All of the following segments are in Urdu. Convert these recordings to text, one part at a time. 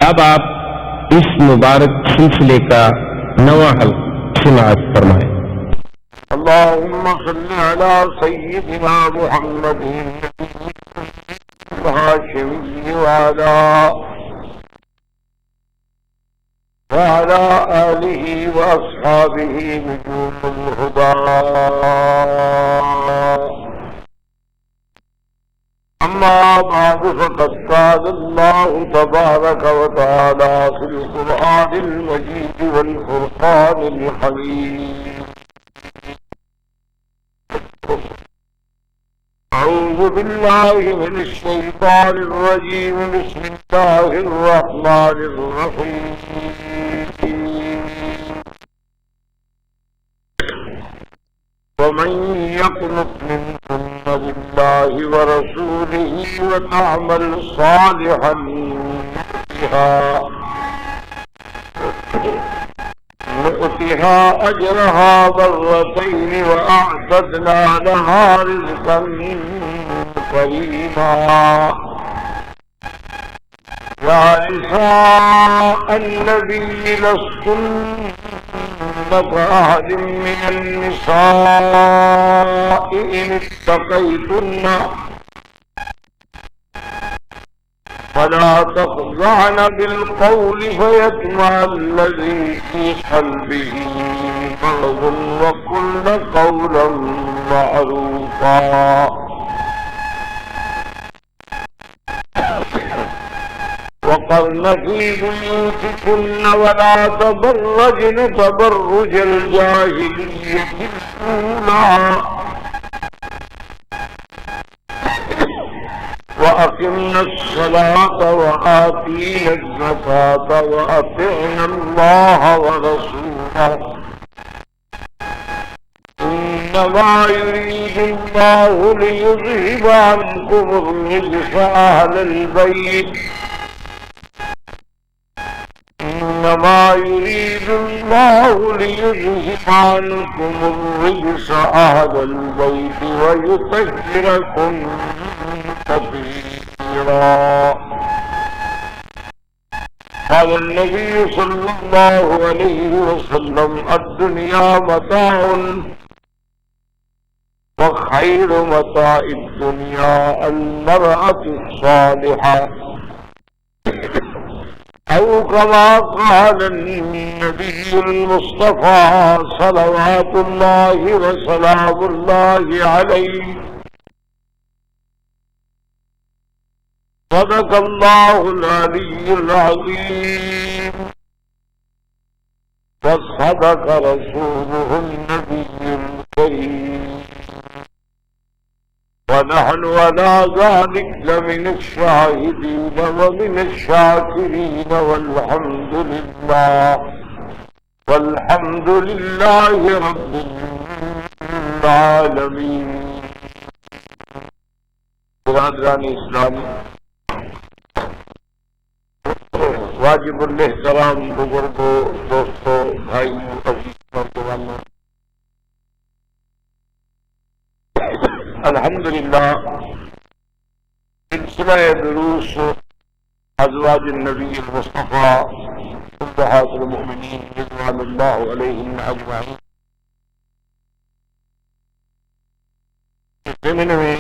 اب آپ اس مبارک سلسلے کا نواں حلقہ سماعت فرمائیں۔ اللهم صل على سيدنا محمد الهاشمي وعلى آله وأصحابه نجوم الهدى، أما بعد فقد قال الله تبارك وتعالى في القرآن المجيد والفرقان الحميد: أعوذ بالله من الشيطان الرجيم، بسم الله الرحمن الرحيم. ومن يقنط منكن بالله ورسوله وتعمل صالحا نؤتها أجرها مرتين وأعتدنا لها رزقا كريما. يا نساء النبي لستن كأحد من النساء إن اتقيتن فلا تخضعن بالقول فيطمع الذي في قلبه مرض وقلن قولا معروفا. وقرن في بيوتكن ولا تبرجن تبرج الجاهلية الأولى وأقمنا الصلاة وآتينا الزكاة وأطعنا الله ورسوله إنما يريد الله ليذهب عنكم الرجس أهل البيت إنما يريد الله ليذهب عنكم الرجس أهل البيت ويطهركم تطهيرا. قال النبي صلى الله عليه وسلم: الدنيا متاع وخير متاع الدنيا المرأة الصالحة، أو كما قال النبي المصطفى صلوات الله وسلام الله عليه: صدق الله العلي العظيم وصدق رسوله النبي الكريم، ونحن على ذلك لمن الشاهدين ومن الشاكرين، والحمد لله رب العالمين. برادران اسلام، واجب الاحترام بزرگوں، دوستوں، بھائیوں، عزیزوں، نوجوانوں، الحمدللہ سلسلہ دروس ازواج النبی المصطفیٰ امہات المؤمنین رضوان اللہ علیہم اجمعین اس زمین میں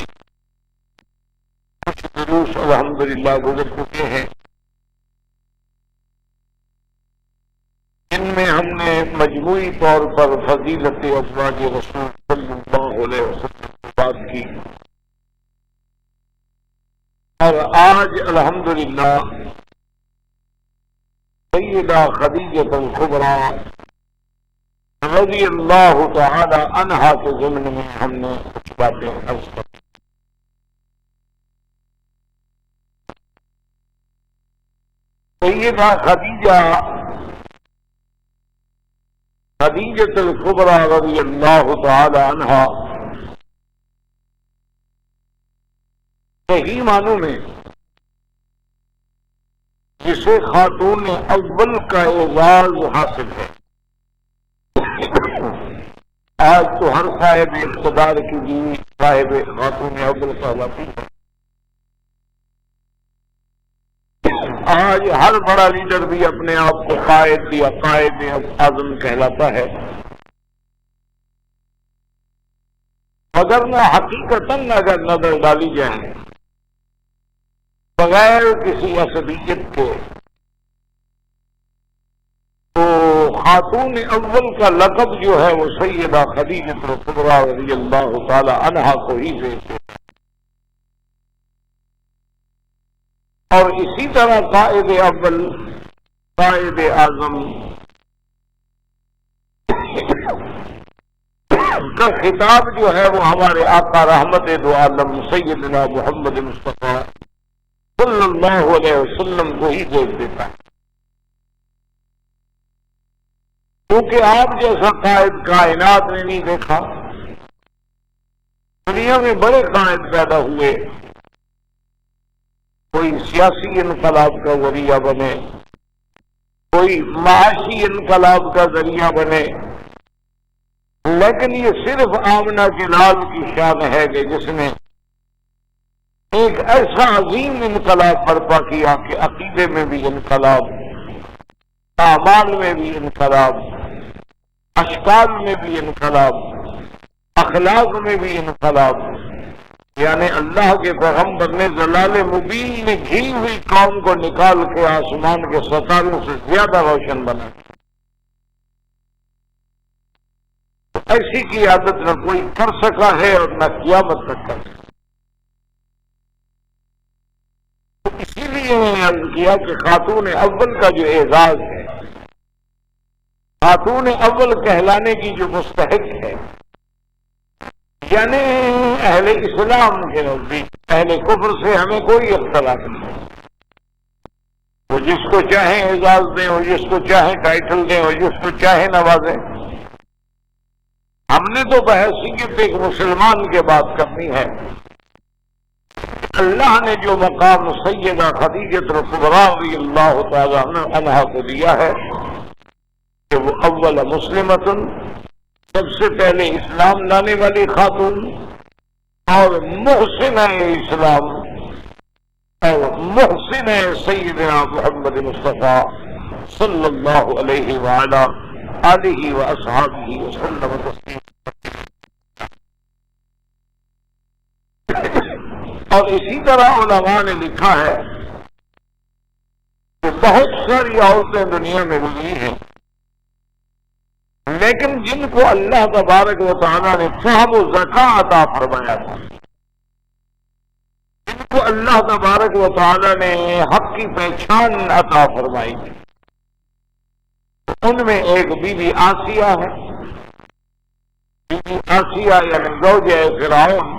کچھ دروس الحمدللہ گزر چکے ہیں، جن میں ہم نے مجموعی طور پر فضیلت ازواج رسول صلی اللہ علیہ وسلم کی بات کی، اور آج الحمدللہ سیدہ خدیجہ الکبریٰ رضی اللہ تعالی عنہا کے ضمن میں ہم نے کچھ باتیں عرض کی۔ سیدہ خدیجہ الکبریٰ رضی اللہ تعالی عنہا صحیح معنوں میں جسے خاتون اول کا اعزاز حاصل ہے۔ آج تو ہر صاحب اقتدار کی بیوی صاحب خاتون اول کہلاتی ہے، آج ہر بڑا لیڈر بھی اپنے آپ کو قائد یا قائد اعظم کہلاتا ہے، مگر نہ حقیقتاً اگر نظر ڈالی جائے بغیر کسی عصبیت کے تو خاتون اول کا لقب جو ہے وہ سیدہ خدیجہ کبریٰ رضی اللہ تعالی عنہا کو ہی دیتے ہیں، اور اسی طرح قائد اول قائد اعظم کا خطاب جو ہے وہ ہمارے آقا رحمت دو عالم سیدنا محمد مصطفیٰ صلی اللہ علیہ وسلم کو ہی دیکھ دیتا ہے، کیونکہ آپ جیسا قائد کائنات نے نہیں دیکھا۔ دنیا میں بڑے قائد پیدا ہوئے، کوئی سیاسی انقلاب کا ذریعہ بنے، کوئی معاشی انقلاب کا ذریعہ بنے، لیکن یہ صرف آمنہ کے لال کی شان ہے کہ جس نے ایک ایسا عظیم انقلاب برپا کیا کہ عقیدے میں بھی انقلاب، اعمال میں بھی انقلاب، اشکال میں بھی انقلاب، اخلاق میں بھی انقلاب، یعنی اللہ کے پیغمبر نے ضلال مبین میں گھری ہوئی قوم کو نکال کے آسمان کے ستاروں سے زیادہ روشن بنا۔ ایسی قیادت نہ کوئی کر سکا ہے اور نہ قیامت تک کر سکا۔ اسی لیے میں نے عرض کیا کہ خاتون اول کا جو اعزاز ہے، خاتون اول کہلانے کی جو مستحق ہے، یعنی اہل اسلام کے نزدیک، اہل کفر سے ہمیں کوئی اختلاف نہیں، وہ جس کو چاہیں اعزاز دیں، وہ جس کو چاہیں ٹائٹل دیں، وہ جس کو چاہیں نوازیں۔ ہم نے تو بحیثیت ایک مسلمان کے بات کرنی ہے۔ اللہ نے جو مقام سیدہ خدیجہ کبریٰ رضی اللہ تعالی عنہا کو دیا ہے کہ وہ اول مسلمۃ، سب سے پہلے اسلام لانے والی خاتون، اور محسن اسلام اور محسن سیدنا محمد مصطفیٰ صلی اللہ علیہ وآلہ آلہ واصحابہ وسلم تسلیما۔ اور اسی طرح علماء نے لکھا ہے کہ بہت ساری عورتیں دنیا میں گزری ہیں، لیکن جن کو اللہ تبارک و تعالیٰ نے فہم و ذکا عطا فرمایا تھا، جن کو اللہ تبارک و تعالیٰ نے حق کی پہچان عطا فرمائی تھی، ان میں ایک بی بی آسیہ ہے۔ بی بی آسیہ یعنی زوجہ فرعون،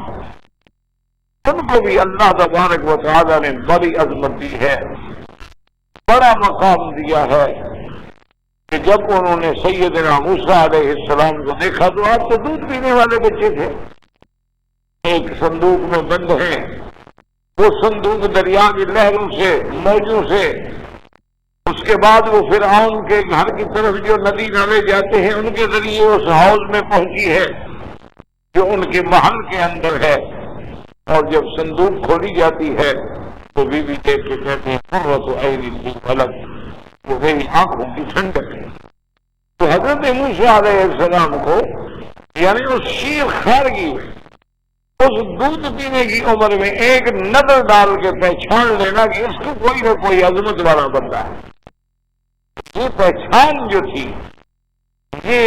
ان کو بھی اللہ تبارک و تعالیٰ نے بڑی عظمت دی ہے، بڑا مقام دیا ہے کہ جب انہوں نے سیدنا موسیٰ علیہ السلام کو دیکھا تو آپ تو دودھ پینے والے بچے تھے، ایک صندوق میں بند ہیں، وہ صندوق دریا کی لہروں سے، موجوں سے، اس کے بعد وہ فرعون کے گھر کی طرف جو ندی نالے جاتے ہیں ان کے ذریعے اس حوض میں پہنچی ہے جو ان کے محل کے اندر ہے، اور جب صندوق کھولی جاتی ہے تو بی بی دیکھ کے کہتے ہیں قرۃ عین لی ولد، وہ میری آنکھوں کی ٹھنڈک ہے۔ تو حضرت موسیٰ علیہ السلام کو یعنی اس شیر خارگی میں، اس دودھ پینے کی عمر میں ایک نظر ڈال کے پہچان لینا کہ اس کو کوئی نہ کوئی عظمت والا بندہ ہے، یہ پہچان جو تھی، یہ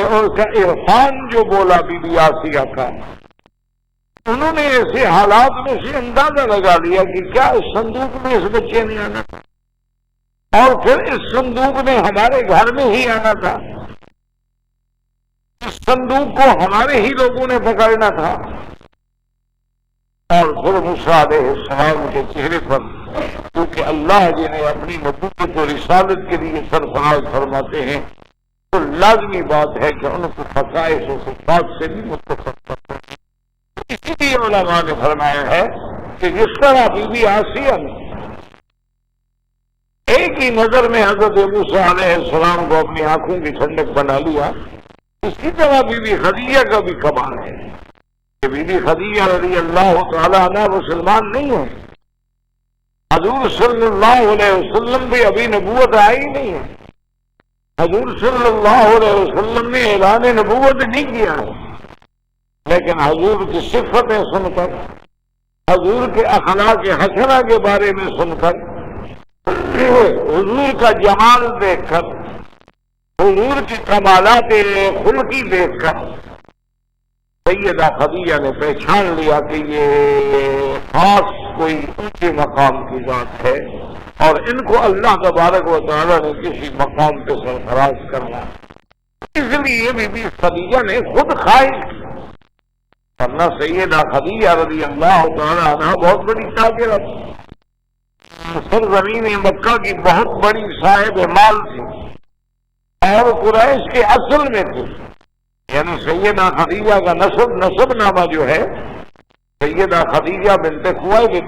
ان کا عرفان جو بولا بی بی آسیہ کا، انہوں نے ایسے حالات میں سے اندازہ لگا لیا کہ کیا اس صندوق میں اس بچے نے آنا تھا، اور پھر اس صندوق نے ہمارے گھر میں ہی آنا تھا، اس صندوق کو ہمارے ہی لوگوں نے پکڑنا تھا۔ اور پھر موسیٰ علیہ السلام کے چہرے پر، کیونکہ اللہ جنہیں اپنی نبوت و رسالت کے لیے سرفراز فرماتے ہیں تو لازمی بات ہے کہ ان کو خصائص و صفات سے بھی متفق کرتے ہیں۔ اسی لیے علماء نے فرمایا ہے کہ جس طرح بی بی آسیہ نے ایک ہی نظر میں حضرت موسیٰ علیہ السلام کو اپنی آنکھوں کی ٹھنڈک بنا لیا، اسی طرح بی بی خدیجہ کا بھی کمال ہے کہ بی بی خدیجہ رضی اللہ تعالی عنہ مسلمان نہیں ہے، حضور صلی اللہ علیہ وسلم بھی ابھی نبوت آئی نہیں ہے. حضور صلی اللہ علیہ وسلم نے اعلان نبوت نہیں کیا ہے، لیکن حضور کی صفتیں سن کر، حضور کے اخلاق حسنہ کے بارے میں سن کر، حضور کا جمال دیکھ کر، حضور کی کمالات خلقی دیکھ کر سیدہ خدیجہ نے پہچان لیا کہ یہ خاص کوئی اونچے مقام کی ذات ہے اور ان کو اللہ تبارک و تعالیٰ نے کسی مقام پہ سرفراز کرنا. اس لیے بی بی خدیجہ نے خود خواہش کی، ورنہ سیدہ خدیجہ رضی اللہ تعالیٰ عنہ بہت بڑی تاجرہ تھی، سرزمین مکہ کی بہت بڑی صاحب مال تھی اور قریش کے اصل میں تھی. یعنی سیدہ خدیجہ کا نسب نامہ جو ہے سیدہ خدیجہ بنت خویلد،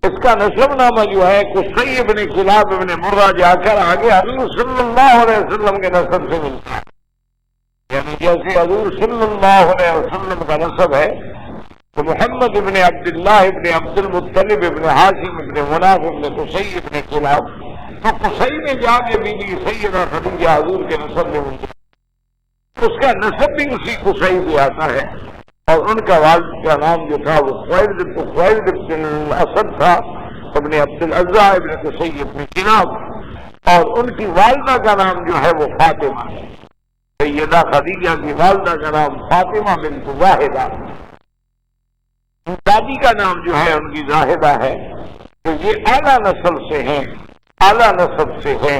اس کا نسب نامہ جو ہے قصی بن کلاب بن مرہ جا کر آگے حضور صلی اللہ علیہ وسلم کے نسب سے ملتا ہے. یعنی جیسے حضور صلی اللہ علیہ وسلم کا نسب ہے تو محمد ابن عبداللہ ابن عبد المطلب ابن ہاشم ابن مناف ابن قصی ابن کلاب، تو قصی میں جا کے بی بی سیدہ خدیجہ حضور کے نسب میں ملتی، اس کا نسب بھی اسی قصی سے آتا ہے. اور ان کا والد کا نام جو تھا وہ خویلد بن اسد تھا ابن عبد العزیٰ ابن قصی ابن کلاب، اور ان کی والدہ کا نام جو ہے وہ فاطمہ ہے. سیدہ خدیجہ کی والدہ کا نام فاطمہ بنت واحدہ، دادی کا نام جو ہے ان کی زاہدہ ہے. تو یہ اعلیٰ نسل سے ہیں، اعلیٰ نسب سے ہیں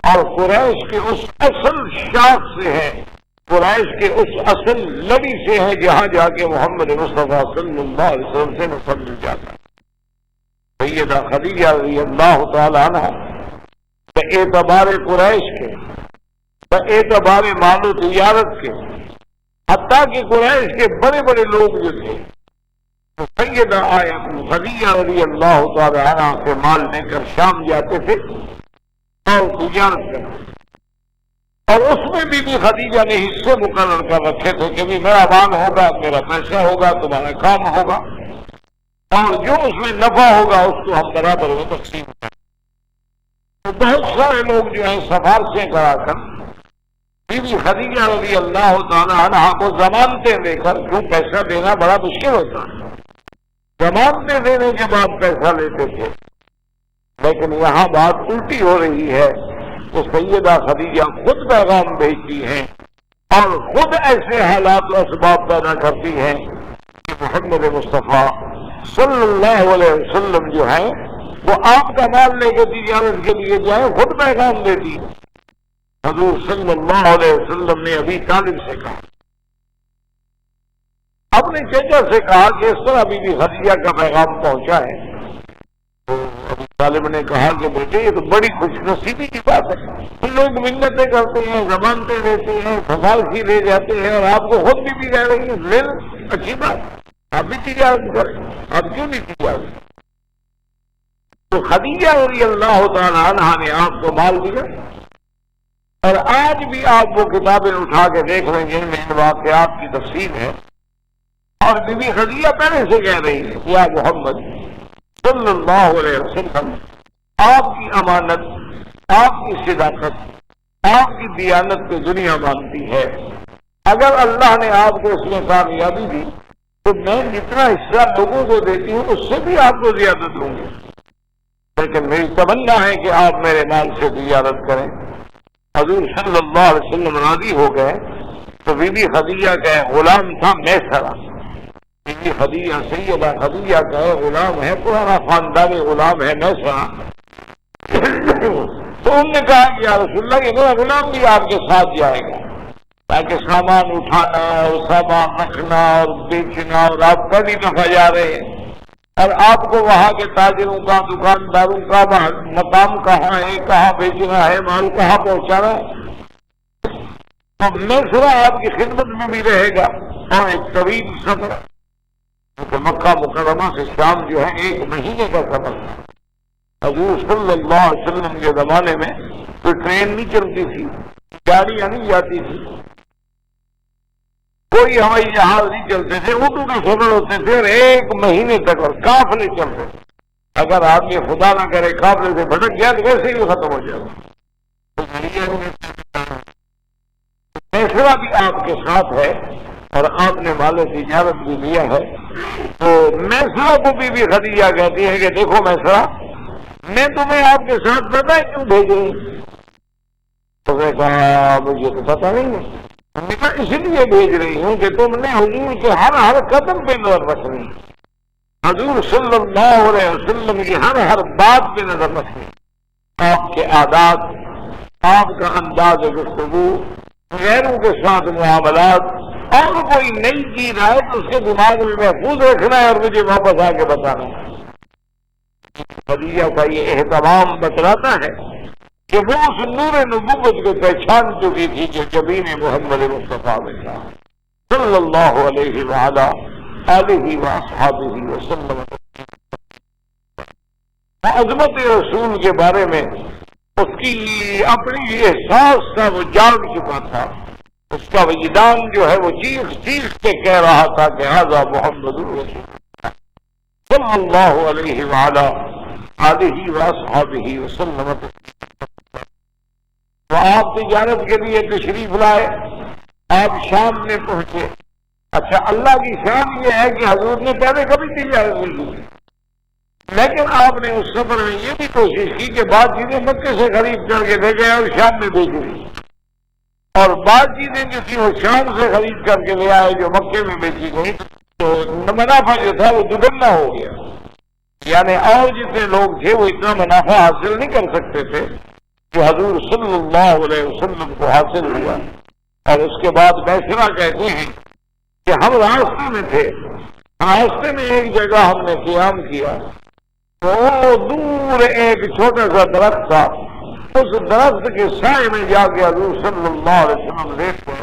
اور قریش کے اس اصل شاخ سے ہیں، قریش کے اس اصل لڑی سے ہیں جہاں جا کے محمد مصطفیٰ صلی اللہ علیہ وسلم سے نسب مل جاتا ہے. سیدہ خدیجہ رضی اللہ تعالیٰ عنہ اعتبار قریش کے، اعتبار مال و تجارت کے، حتیٰ کہ قریش کے بڑے بڑے لوگ جو تھے تو سیدہ خدیجہ رضی اللہ تعالیٰ عنہ سے مال لے کر شام جاتے تھے اور تجارت کرتے، اور اس میں بھی خدیجہ نے حصے مقرر کر رکھے تھے کہ میرا مال ہوگا، میرا پیسہ ہوگا، تمہارا کام ہوگا، اور جو اس میں نفع ہوگا اس کو ہم برابر میں تقسیم کریں. تو بہت سارے لوگ جو ہیں سفارشیں کرا کر بی بی خدیجہ رضی اللہ تعالیٰ عنہ کو ضمانتیں دے کر، کیوں پیسہ دینا بڑا مشکل ہوتا ہے، ضمانتیں دینے کے بعد پیسہ لیتے تھے. لیکن یہاں بات الٹی ہو رہی ہے، تو سیدہ خدیجہ خود پیغام بھیجتی ہیں اور خود ایسے حالات و اسباب پیدا کرتی ہیں کہ محمد مصطفیٰ صلی اللہ علیہ وسلم جو ہیں وہ آپ کا مال لے کے تجارت کے لیے جائیں، خود پیغام دیتی. حضور صلی اللہ علیہ وسلم نے ابھی طالب سے کہا، اپنے چچا سے کہا کہ اس طرح بی بی خدیجہ کا پیغام پہنچا ہے. تو ابو طالب نے کہا کہ بیٹے یہ تو بڑی خوش نصیبی کی بات ہے، لوگ منتیں کرتے ہیں، ضمانتیں دیتے ہیں، سفارشی لے جاتے ہیں، اور آپ کو خود بھی کہہ رہی ہیں لے اچھی بات، آپ بھی تجارت کریں، آپ کیوں نہیں تجارت؟ تو خدیجہ رضی اللہ تعالیٰ عنہ نے آپ کو مال دیا. اور آج بھی آپ وہ کتابیں اٹھا کے دیکھ لیں جن میں ان واقعات کی تفصیل ہے. اور بی بی خدیجہ پہلے سے کہہ رہی ہے یا محمد صلی اللہ علیہ وسلم، آپ کی امانت، آپ کی صداقت، آپ کی دیانت کو دنیا مانتی ہے. اگر اللہ نے آپ کو اس میں کامیابی دی تو میں جتنا حصہ لوگوں کو دیتی ہوں اس سے بھی آپ کو زیادہ دوں گی، لیکن میری تمنا ہے کہ آپ میرے مال سے تجارت کریں. حضور صلی اللہ علیہ وسلم راضی ہو گئے. تو بی بی خدیجہ کا غلام تھا میسرہ. بی بی خدیجہ سیدہ خدیجہ کا غلام ہے، پرانا خاندانی غلام ہے میسرہ. تو انہوں نے کہا کہ یا رسول اللہ یہ میرا غلام بھی آپ کے ساتھ جائے گا تاکہ سامان اٹھانا اور سامان رکھنا اور بیچنا، اور آپ پہلی دفعہ جا رہے ہیں اور آپ کو وہاں کے تاجروں کا، دکانداروں کا مقام کہاں ہے، کہاں بیچنا ہے، مال کہاں پہنچانا ہے. تو میسرہ آپ کی خدمت میں بھی رہے گا. اور ایک طویل سفر، کیونکہ مکہ مکرمہ سے شام جو ہے 1 مہینے کا سفر تھا. حضور صلی اللہ علیہ وسلم کے زمانے میں کوئی ٹرین نہیں چلتی تھی، گاڑیاں نہیں جاتی تھی، کوئی ہوائی جہاز نہیں چلتے تھے، اونٹوں کے سفر ہوتے تھے اور 1 مہینے تک اور قافلے چلتے تھے. اگر آدمی خدا نہ کرے قافلے سے بھٹک گیا تو ویسے ہی ختم ہو جائے گا. فیصلہ بھی آپ کے ساتھ ہے اور آپ نے مال تجارت بھی لیا ہے. تو میسرا کو بھی خدیجہ کہتی ہے کہ دیکھو میسرا، میں تمہیں آپ کے ساتھ پتہ ہے کیوں بھیج رہی ہوں؟ تو میں کہا مجھے تو پتہ نہیں ہے. میں نے کہا اس لیے بھیج رہی ہوں کہ تم نے حضور کے ہر قدم پہ نظر رکھنی، حضور صلی اللہ علیہ وسلم کی ہر بات پہ نظر رکھنی، آپ کے عادات، آپ کا انداز گفتگو، غیروں کے ساتھ معاملات، اور کوئی نئی چیز آئے تو اس کے دماغ میں محفوظ رکھنا ہے اور مجھے واپس آ کے بتانا ہے. خدیجہ کا یہ اہتمام بتلاتا ہے کہ وہ اس نور نبوت کو پہچان چکی تھی جو جبین محمد مصطفیٰ میں تھا صلی اللہ علیہ وعلا آلہ واصحابہ وسلم. عظمت رسول کے بارے میں اس کی اپنی احساس تھا، وہ جان چکا تھا. اس کا وجدان جو ہے وہ چیخ چیخ کے کہہ رہا تھا کہ ھذا محمد رسول صلی اللہ علیہ وعلا آلہ واصحابہ وسلم. تو آپ تجارت کے لیے تشریف لائے، آپ شام میں پہنچے. اچھا، اللہ کی شان یہ ہے کہ حضور نے پہلے کبھی تجارت نہیں کی، لیکن آپ نے اس سفر میں یہ بھی کوشش کی کہ بعض چیزیں مکے سے خرید کر کے لے گئے اور شام میں بیچ دی، اور بعض چیزیں جو تھی وہ شام سے خرید کر کے لے آئے جو مکے میں بیچی گئی. تو منافع جو تھا وہ دگنا ہو گیا. یعنی اور جتنے لوگ تھے وہ اتنا منافع حاصل نہیں کر سکتے تھے جو حضور صلی اللہ علیہ وسلم کو حاصل ہوا. اور اس کے بعد میسرا کہتے ہیں کہ ہم راستے میں تھے، راستے میں ایک جگہ ہم نے قیام کیا، تو دور ایک چھوٹا سا درخت تھا، اس درخت کے سائے میں جا کے حضور صلی اللہ علیہ وسلم لیٹ گئے.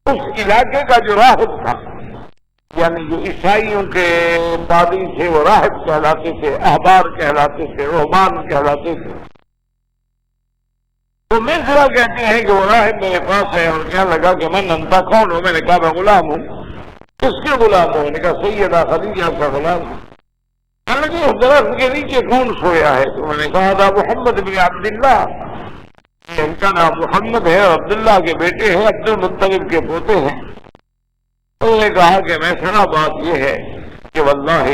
اس علاقے کا جو راہب تھا، یعنی جو عیسائیوں کے بادی تھے وہ راہب کہلاتے تھے، احبار کہلاتے تھے، رہبان کہلاتے تھے. تو میسرا کہتے ہیں کہ وہ راہب میرے پاس ہے اور کہنے لگا کہ میں انتا کون ہوں؟ میں نے کہا میں غلام ہوں. کس کے غلام ہوں؟ میں نے کہا سیدہ خدیجہ کا غلام ہوں. کہنے لگے اس درخت کے نیچے کون سویا ہے؟ تو میں نے کہا تھا محمد بن عبداللہ، ان کا نام محمد ہے اور عبداللہ کے بیٹے ہیں، عبد المطلب کے پوتے ہیں. انہوں نے کہا کہ میسرا بات یہ ہے کہ واللہ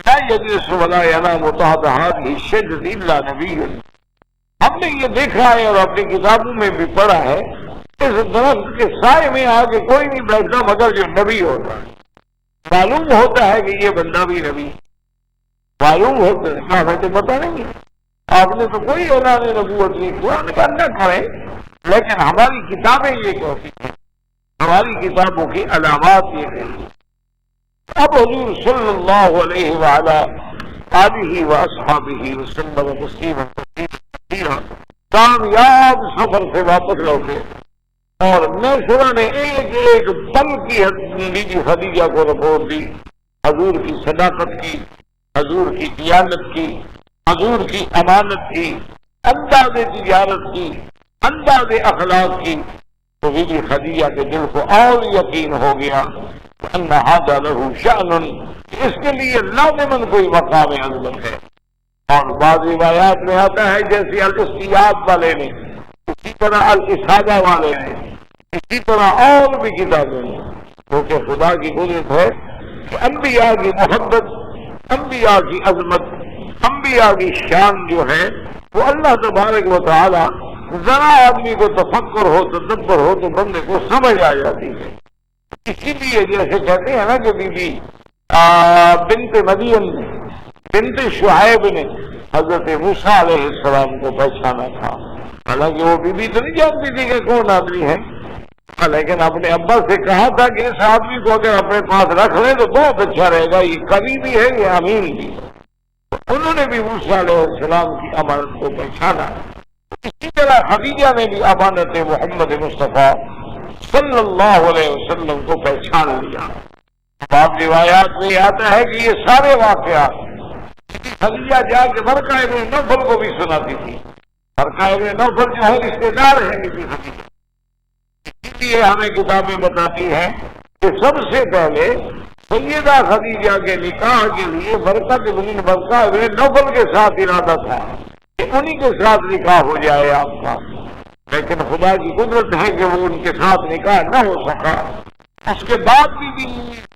لا یجلس ولا ینام تحت هذه الشجرة الا نبی. ہم نے یہ دیکھا ہے اور اپنی کتابوں میں بھی پڑھا ہے، اس درخت کے سائے میں آ کے کوئی نہیں بیٹھتا مگر جو نبی ہوتا ہے. معلوم ہوتا ہے کہ یہ بندہ بھی نبی، معلوم ہوتا ہے. ہمیں تو پتہ نہیں، آپ نے تو کوئی اعلان نبوت نہیں کیا، قرآن نہ کریں، لیکن ہماری کتابیں یہ کہتی ہیں، ہماری کتابوں کی علامات یہ کہتی ہیں. اب حضور صلی اللہ علیہ وعلا آلہ واصحابہ وسلم تسلیما کثیرا کامیاب سفر سے واپس لوٹے، اور میسرا نے ایک ایک پل کی بیوی خدیجہ کو رپورٹ دی، حضور کی صداقت کی، حضور کی دیانت کی، حضور کی امانت کی، انداز تجارت کی، انداز اخلاق کی. تو بیوی خدیجہ کے دل کو اور یقین ہو گیا ان ھذا لہ شأن، اس کے لیے لازماً کوئی مقام عظمت ہے. اور بعض روایات میں آتا ہے جیسے الاستیاب والے نے، اسی طرح الاسادہ والے نے، اسی طرح اور بھی کتابیں ہیں. کیونکہ خدا کی قدرت ہے کہ انبیاء کی محبت، انبیاء کی عظمت، انبیاء کی شان جو ہے وہ اللہ تبارک و تعالی ذرا آدمی کو تفکر ہو، تدبر ہو تو بندے کو سمجھ آ جاتی ہے. اسی لیے جیسے کہتے ہیں نا کہ بی بی بنت مریم بنت شعیب نے حضرت موسیٰ علیہ السلام کو پہچانا تھا، حالانکہ وہ بی بی تو نہیں جانتی تھی کہ کون آدمی ہے، لیکن اپنے ابا سے کہا تھا کہ اس آدمی کو اگر اپنے پاس رکھ لیں تو بہت اچھا رہے گا، یہ قوی بھی ہے، یہ امین بھی ہے. انہوں نے بھی موسیٰ علیہ السلام کی امانت کو پہچانا. اسی طرح خدیجہ نے بھی امانت محمد مصطفیٰ صلی اللہ علیہ وسلم کو پہچان لیا. بعض روایات میں آتا ہے کہ یہ سارے واقعات خدیجہ جا کے برقہ ابن نوفل کو بھی سناتی تھی. برقہ ابن نوفل جو ہے رشتے دار ہیں بی بی خدیجہ. اسی لیے ہمیں کتابیں بتاتی ہیں کہ سب سے پہلے سیدہ خدیجہ کے نکاح کے لیے برکت بن برکہ بن نوفل کے ساتھ ارادہ تھا کہ انہی کے ساتھ نکاح ہو جائے آپ کا، لیکن خدا کی قدرت ہے کہ وہ ان کے ساتھ نکاح نہ ہو سکا۔ اس کے بعد بھی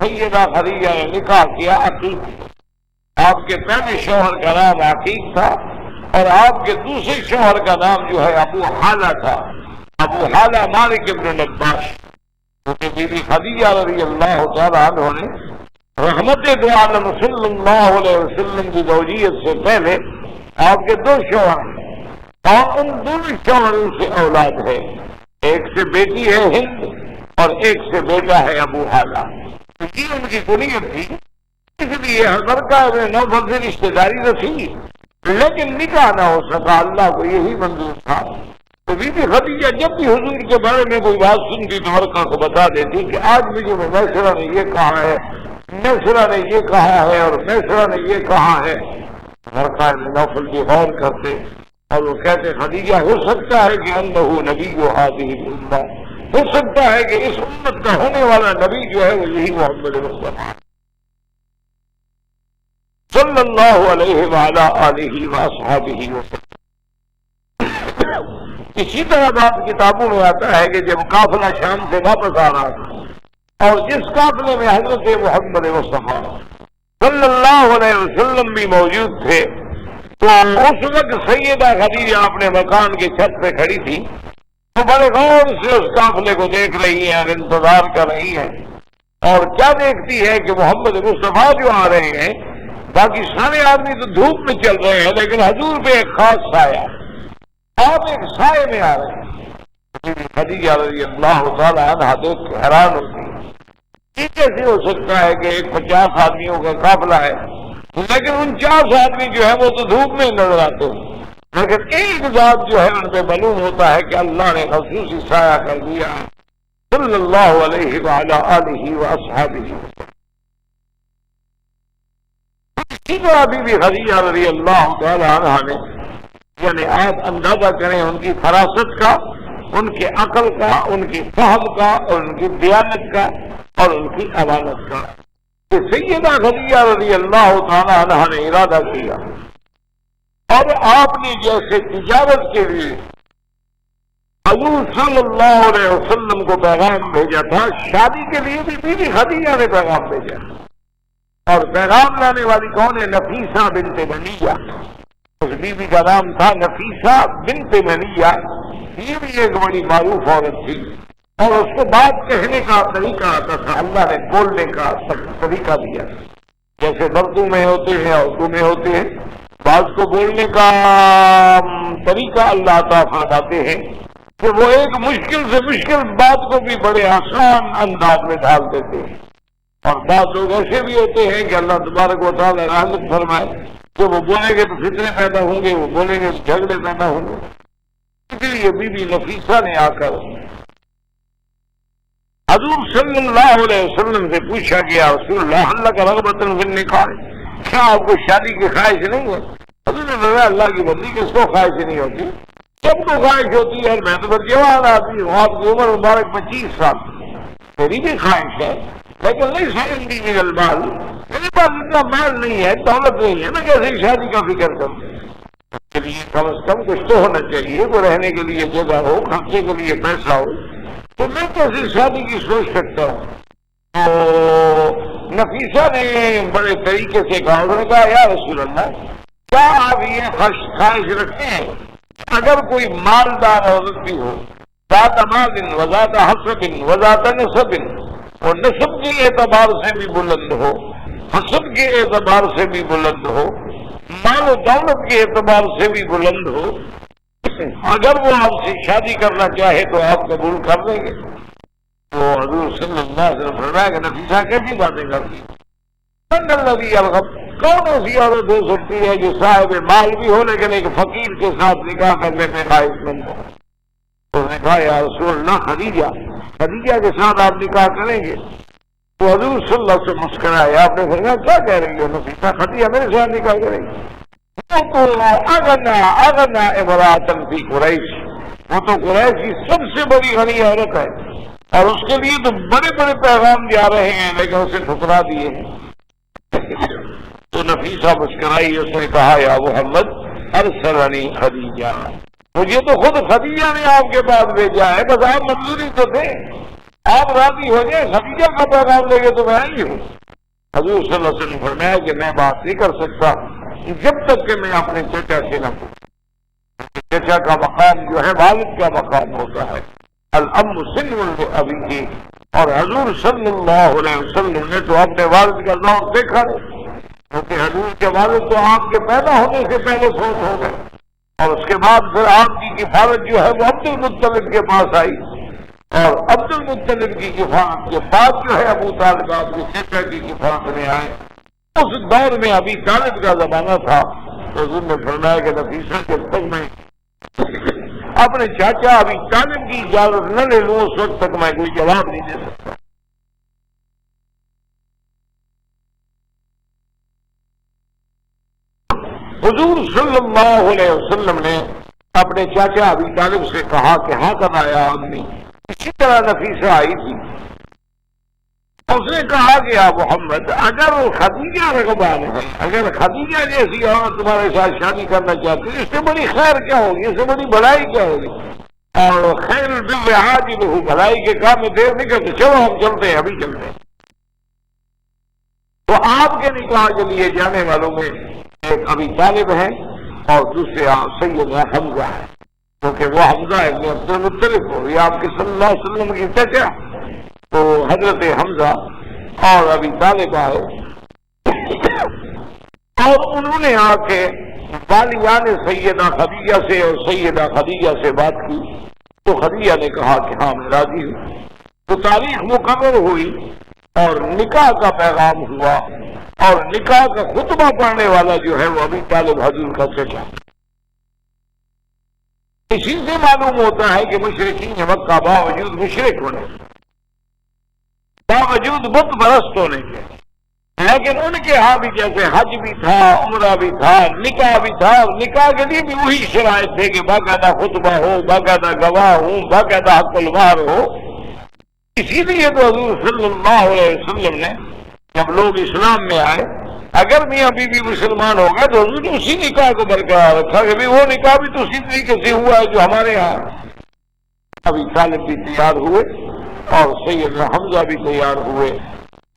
سیدہ خدیجہ نے نکاح کیا عقیق۔ آپ کے پہلے شوہر کا نام عقیق تھا اور آپ کے دوسرے شوہر کا نام جو ہے ابو حالہ تھا، ابو حالہ مالک ابن نباش، کیونکہ بی بی خدیجہ رضی اللہ تعالی عنہ نے رحمت دو عالم صلی اللہ علیہ وسلم کی زوجیت سے پہلے آپ کے دو شوہر ہیں اور ان دونوں شوہروں سے اولاد ہے، ایک سے بیٹی ہے ہند اور ایک سے بیٹا ہے ابو حالہ۔ یہ ان کی کنیت تھی، اس لیے حضرت ابن نوفل سے رشتے داری رسی، لیکن نکاح نہ ہو سکا، اللہ کو یہی منظور تھا۔ تو بی بی خدیجہ جب بھی حضور کے بارے میں کوئی بات سنتی تو ورقہ کو بتا دیتی کہ آج مجھے میسرہ نے یہ کہا ہے، میسرہ نے یہ کہا ہے اور میسرہ نے یہ کہا ہے۔ ورقہ ابن نوفل بھی غور کرتے اور وہ کہتے خدیجہ ہو سکتا ہے کہ انہ نبی ہذہ الامہ، ہو سکتا ہے کہ اس امت کا ہونے والا نبی جو ہے وہ یہی محمد مصطفیٰ صلی اللہ علیہ وعلی آلہ واصحابہ وسلم۔ اسی طرح بات کتابوں میں آتا ہے کہ جب قافلہ شام سے واپس آ رہا تھا اور جس قافلے میں حضرت محمد مصطفیٰ صلی اللہ علیہ وسلم بھی موجود تھے تو اس وقت سیدہ خدیجہ اپنے مکان کی چھت پہ کھڑی تھی تو بڑے غور سے اس قافلے کو دیکھ رہی ہیں اور انتظار کر رہی ہیں، اور کیا دیکھتی ہے کہ محمد مصطفیٰ جو آ رہے ہیں، باقی سارے آدمی تو دھوپ میں چل رہے ہیں لیکن حضور پہ ایک خاص سایہ، آپ ایک سائے میں آ رہے ہیں۔ خدیجہ رضی اللہ تعالی عنہ دیکھ کے حیران ہوتی ہے، یہ کیسے ہو سکتا ہے کہ ایک 50 آدمیوں کا قافلہ ہے لیکن 49 آدمی جو ہے وہ تو دھوپ میں نظر آتے ہیں، لیکن ایک ذات جو ہے ان پہ معلوم ہوتا ہے کہ اللہ نے خصوصی سایہ کر دیا صلی اللہ علیہ وعلی آلہ واصحابہ۔ اسی طرح بی بی خدیجہ رضی اللہ تعالی عنہ نے، یعنی آپ اندازہ کریں ان کی فراست کا، ان کے عقل کا، ان کی فہم کا اور ان کی دیانت کا اور ان کی امانت کا، کہ سیدہ خدیجہ رضی اللہ تعالی عنہ نے ارادہ کیا اور آپ نے جیسے تجارت کے لیے حضور صلی اللہ علیہ وسلم کو پیغام بھیجا تھا، شادی کے لیے بھی بی بی خدیجہ نے پیغام بھیجا، اور پیغام لانے والی کون ہے؟ نفیسہ بنت منیہ، اس بی بی کا نام تھا نفیسہ بنت منیہ، یہ بھی ایک بڑی معروف عورت تھی اور اس کو بات کہنے کا طریقہ آتا تھا، اللہ نے بولنے کا طریقہ دیا، جیسے اردو میں ہوتے ہیں اردو میں ہوتے ہیں، بعض کو بولنے کا طریقہ اللہ عطا فرماتے ہیں کہ وہ ایک مشکل سے مشکل بات کو بھی بڑے آسان انداز میں ڈال دیتے ہیں، اور بعض لوگ ایسے بھی ہوتے ہیں کہ اللہ تبارک و تعالی رحمت فرمائے کہ وہ بولیں گے تو فتنے پیدا ہوں گے، وہ بولیں گے تو جھگڑے پیدا ہوں گے۔ اس لیے بی بی نفیسہ نے آ کر حضور صلی اللہ علیہ وسلم سے پوچھا کہ رسول اللہ اللہ کا رغبت فی النکاح، کیا آپ کو شادی کی خواہش نہیں ہے؟ حضور نے فرمایا اللہ کی بندی کس کو خواہش نہیں ہوتی، سب کو خواہش ہوتی ہے، میں تو جوان آدمی ہوں، آپ کی عمر مبارک 25 سال، میری بھی خواہش ہے، لیکن نہیں سمجھتی من المال، میرے پاس اتنا مال نہیں ہے، دولت نہیں ہے، میں کیسے شادی کا فکر کروں؟ اس کے لیے کم از کم کچھ تو ہونا چاہیے، وہ رہنے کے لیے جگہ ہو، خرچے کے لیے پیسہ ہو، تو میں کیسے شادی کی سوچ سکتا ہوں؟ تو نفیسہ نے بڑے طریقے سے کہا، انہوں نے کہا یا رسول اللہ کیا آپ یہ خواہش رکھتے ہیں اگر کوئی مالدار عورت بھی ہو، ذات مال وذات حسب وذات نسب، اور نسب کے اعتبار سے بھی بلند ہو، حسب کے اعتبار سے بھی بلند ہو، مال و دولت کے اعتبار سے بھی بلند ہو، اگر وہ آپ سے شادی کرنا چاہے تو آپ قبول کر لیں گے؟ تو حضور صلی اللہ علیہ وسلم فرمایا کہ نفیسہ کیسی باتیں کرتی کون ایسی عورت ہو سکتی ہے جو صاحب مال بھی ہو لیکن ایک فقیر کے ساتھ نکاح کرنے میں خواہش مند ہو؟ تو نے کہا یا رسول اللہ خدیجہ، خدیجہ کے ساتھ آپ نکاح کریں گے؟ تو حضور صلی اللہ علیہ وسلم مسکرائے، آپ نے فرمایا کیا کہہ رہی ہو نفیسہ، خدیجہ میرے ساتھ نکاح کرے گی؟ اغنا امراۃ فی قریش، وہ تو قریش کی سب سے بڑی غنی عورت ہے، اور اس کے لیے تو بڑے بڑے پیغام جا رہے ہیں لیکن اسے ٹھکرا دیے ہیں۔ تو نفیسہ مسکرائی، اس نے کہا یا محمد ارسلنی خدیجہ، مجھے تو خود خدیجہ نے آپ کے پاس بھیجا ہے، بس آپ منظوری تو دیں، آپ راضی ہو جائیں، خدیجہ کا پیغام لے کے تو میں آئی ہوں۔ حضور صلی اللہ علیہ وسلم فرمایا کہ میں بات نہیں کر سکتا جب تک کہ میں اپنے چچا سے نہ پوچھوں۔ چچا کا مقام جو ہے والد کا مقام ہوتا ہے، الام سن ابھی کی، اور حضور صلی اللہ علیہ وسلم نے تو اپنے والد کا ذوق دیکھا نہیں، کیونکہ حضور کے والد تو آپ کے پیدا ہونے سے پہلے فوت ہو گئے، اور اس کے بعد پھر آپ کی کفالت جو ہے وہ عبد المطلب کے پاس آئی، اور عبد المطلب کی کفالت کے بعد جو ہے ابو طالب آپ کے چچا کی کفالت میں آئے۔ اس دور میں ابی طالب کا زمانہ تھا، تو حضور نے فرمایا کہ نفیسہ جب تک میں اپنے چاچا ابی طالب کی اجازت نہ لے لوں اس وقت تک میں کوئی جواب نہیں دے سکتا۔ حضور صلی اللہ علیہ وسلم نے اپنے چاچا ابی طالب سے کہا کہ ہاں کرنا یا امی۔ اسی طرح نفیسہ آئی تھی، اس نے کہا کہ یا محمد اگر خدیجہ رغبان ہے، اگر خدیجہ جیسی عورت تمہارے ساتھ شادی کرنا چاہتی ہے، اس سے بڑی خیر کیا ہوگی، اس سے بڑی بھلائی کیا ہوگی، اور خیر البر عاجلہ، بھلائی کے کام میں دیر نہیں کرتے، چلو ہم چلتے ہیں، ابھی چلتے ہیں۔ تو آپ کے نکاح کے لیے جانے والوں میں ایک ابی طالب ہے اور دوسرے سیدنا حمزہ ہے، کیونکہ وہ حمزہ ابن عبد المطلب ہو، یہ آپ کے صلی اللہ علیہ وسلم کی چچا، تو حضرت حمزہ اور ابی طالب آئے، اور انہوں نے آ کے والیان سیدہ خدیجہ سے اور سیدہ خدیجہ سے بات کی، تو خدیجہ نے کہا کہ ہاں میں راضی ہوں۔ تو تاریخ مقرر ہوئی اور نکاح کا پیغام ہوا، اور نکاح کا خطبہ پڑھنے والا جو ہے وہ ابی طالب حضور کا چچا۔ اسی سے معلوم ہوتا ہے کہ مشرکین مکہ باوجود مشرک ہونے، باوجود بت پرست ہونے کے، لیکن ان کے ہاں بھی جیسے حج بھی تھا، عمرہ بھی تھا، نکاح بھی تھا، اور نکاح کے لیے بھی وہی شرائط تھے کہ باقاعدہ خطبہ ہو، باقاعدہ گواہ ہو، باقاعدہ حق المہر ہو۔ اسی لیے تو حضور صلی اللہ علیہ وسلم نے جب لوگ اسلام میں آئے، اگر میاں بیوی مسلمان ہو گئے تو حضور نے اسی نکاح کو برقرار رکھا کہ وہ نکاح بھی تو اسی طریقے سے ہوا ہے جو ہمارے یہاں۔ ابی طالب بھی تیار ہوئے اور سیدنا حمزہ بھی تیار ہوئے،